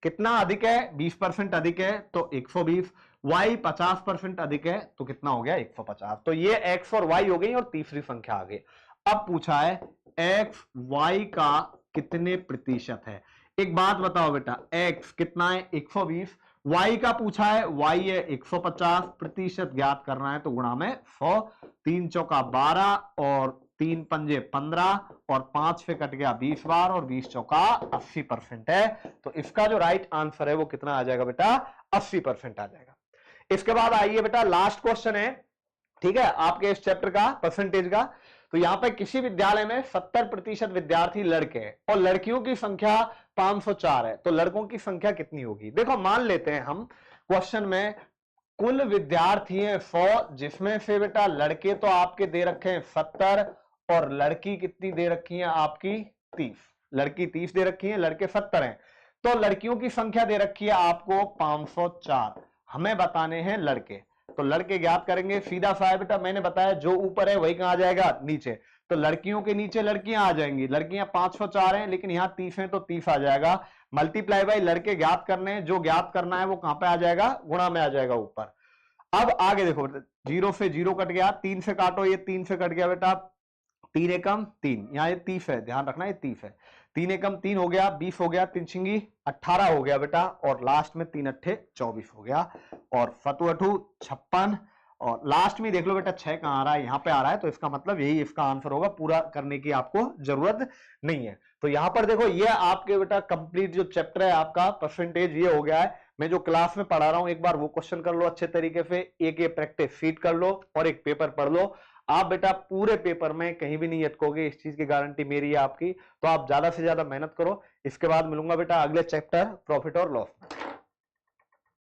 कितना अधिक है? 20% अधिक है, तो 120, y 50% अधिक है, तो कितना हो गया? 150। तो ये x और y हो गई और तीसरी संख्या आ गई। अब पूछा है x y का कितने प्रतिशत है। एक बात बताओ बेटा, x कितना है? 120, y का पूछा है, y है 150, प्रतिशत ज्ञात करना है तो गुणा में 100, 3 चौका 12 और 3 पंजे 15 और 5 से कट गया 20 बार और 20 चौका 80% है। तो इसका जो राइट आंसर है वो कितना आ जाएगा बेटा, 80% आ जाएगा। इसके बाद आइए बेटा लास्ट क्वेश्चन है, ठीक है, आपके इस चैप्टर का परसेंटेज का। तो यहां पर किसी विद्यालय में 70% विद्यार्थी लड़के हैं और लड़कियों की संख्या 504 है, तो लड़कों की संख्या कितनी होगी? देखो मान लेते हैं हम क्वेश्चन में कुल विद्यार्थी हैं 100, जिसमें से बेटा लड़के तो आपके दे रखे हैं 70 और लड़की कितनी दे रखी है आपकी 30, लड़की 30 दे रखी है, लड़के 70 हैं। तो लड़कियों की संख्या दे रखी है आपको 504, हमें बताने हैं लड़के। तो लड़के ज्ञात करेंगे, सीधा सा है बेटा, मैंने बताया जो ऊपर है वही कहां आ जाएगा, नीचे। तो लड़कियों के नीचे लड़कियां आ जाएंगी, लड़कियां 504 हैं लेकिन यहां 30 है तो 30 आ जाएगा, मल्टीप्लाई बाई लड़के ज्ञात करने हैं, जो ज्ञात करना है वो कहां पे आ जाएगा, गुणा में आ जाएगा ऊपर। अब आगे देखो बेटा, 0 से 0 कट गया, 3 से काटो, ये 3 से कट गया बेटा, 3 एकम 3, यहां ये 30 है, ध्यान रखना ये 30 है, 3 एकम 3 हो गया, 20 हो गया, 3 छिंगी 18 हो गया बेटा, और लास्ट में 3 अट्ठे 24 हो गया, और फतु अठू 56, और लास्ट में देख लो बेटा 6 कहां आ रहा है, यहां पे आ रहा है, तो इसका मतलब यही इसका आंसर होगा, पूरा करने की आपको जरूरत नहीं है। तो यहां पर देखो ये आपके बेटा कंप्लीट जो चैप्टर है आपका परसेंटेज ये हो गया है। मैं जो क्लास में पढ़ा रहा हूं एक बार वो क्वेश्चन कर लो अच्छे तरीके से, एक ये प्रैक्टिस शीट कर लो और एक पेपर पढ़ लो। आप बेटा पूरे पेपर में कहीं भी नहीं अटकोगे, इस चीज की गारंटी मेरी है आपकी। तो आप ज्यादा से ज्यादा मेहनत करो। इसके बाद मिलूंगा बेटा अगले चैप्टर प्रॉफिट और लॉस में।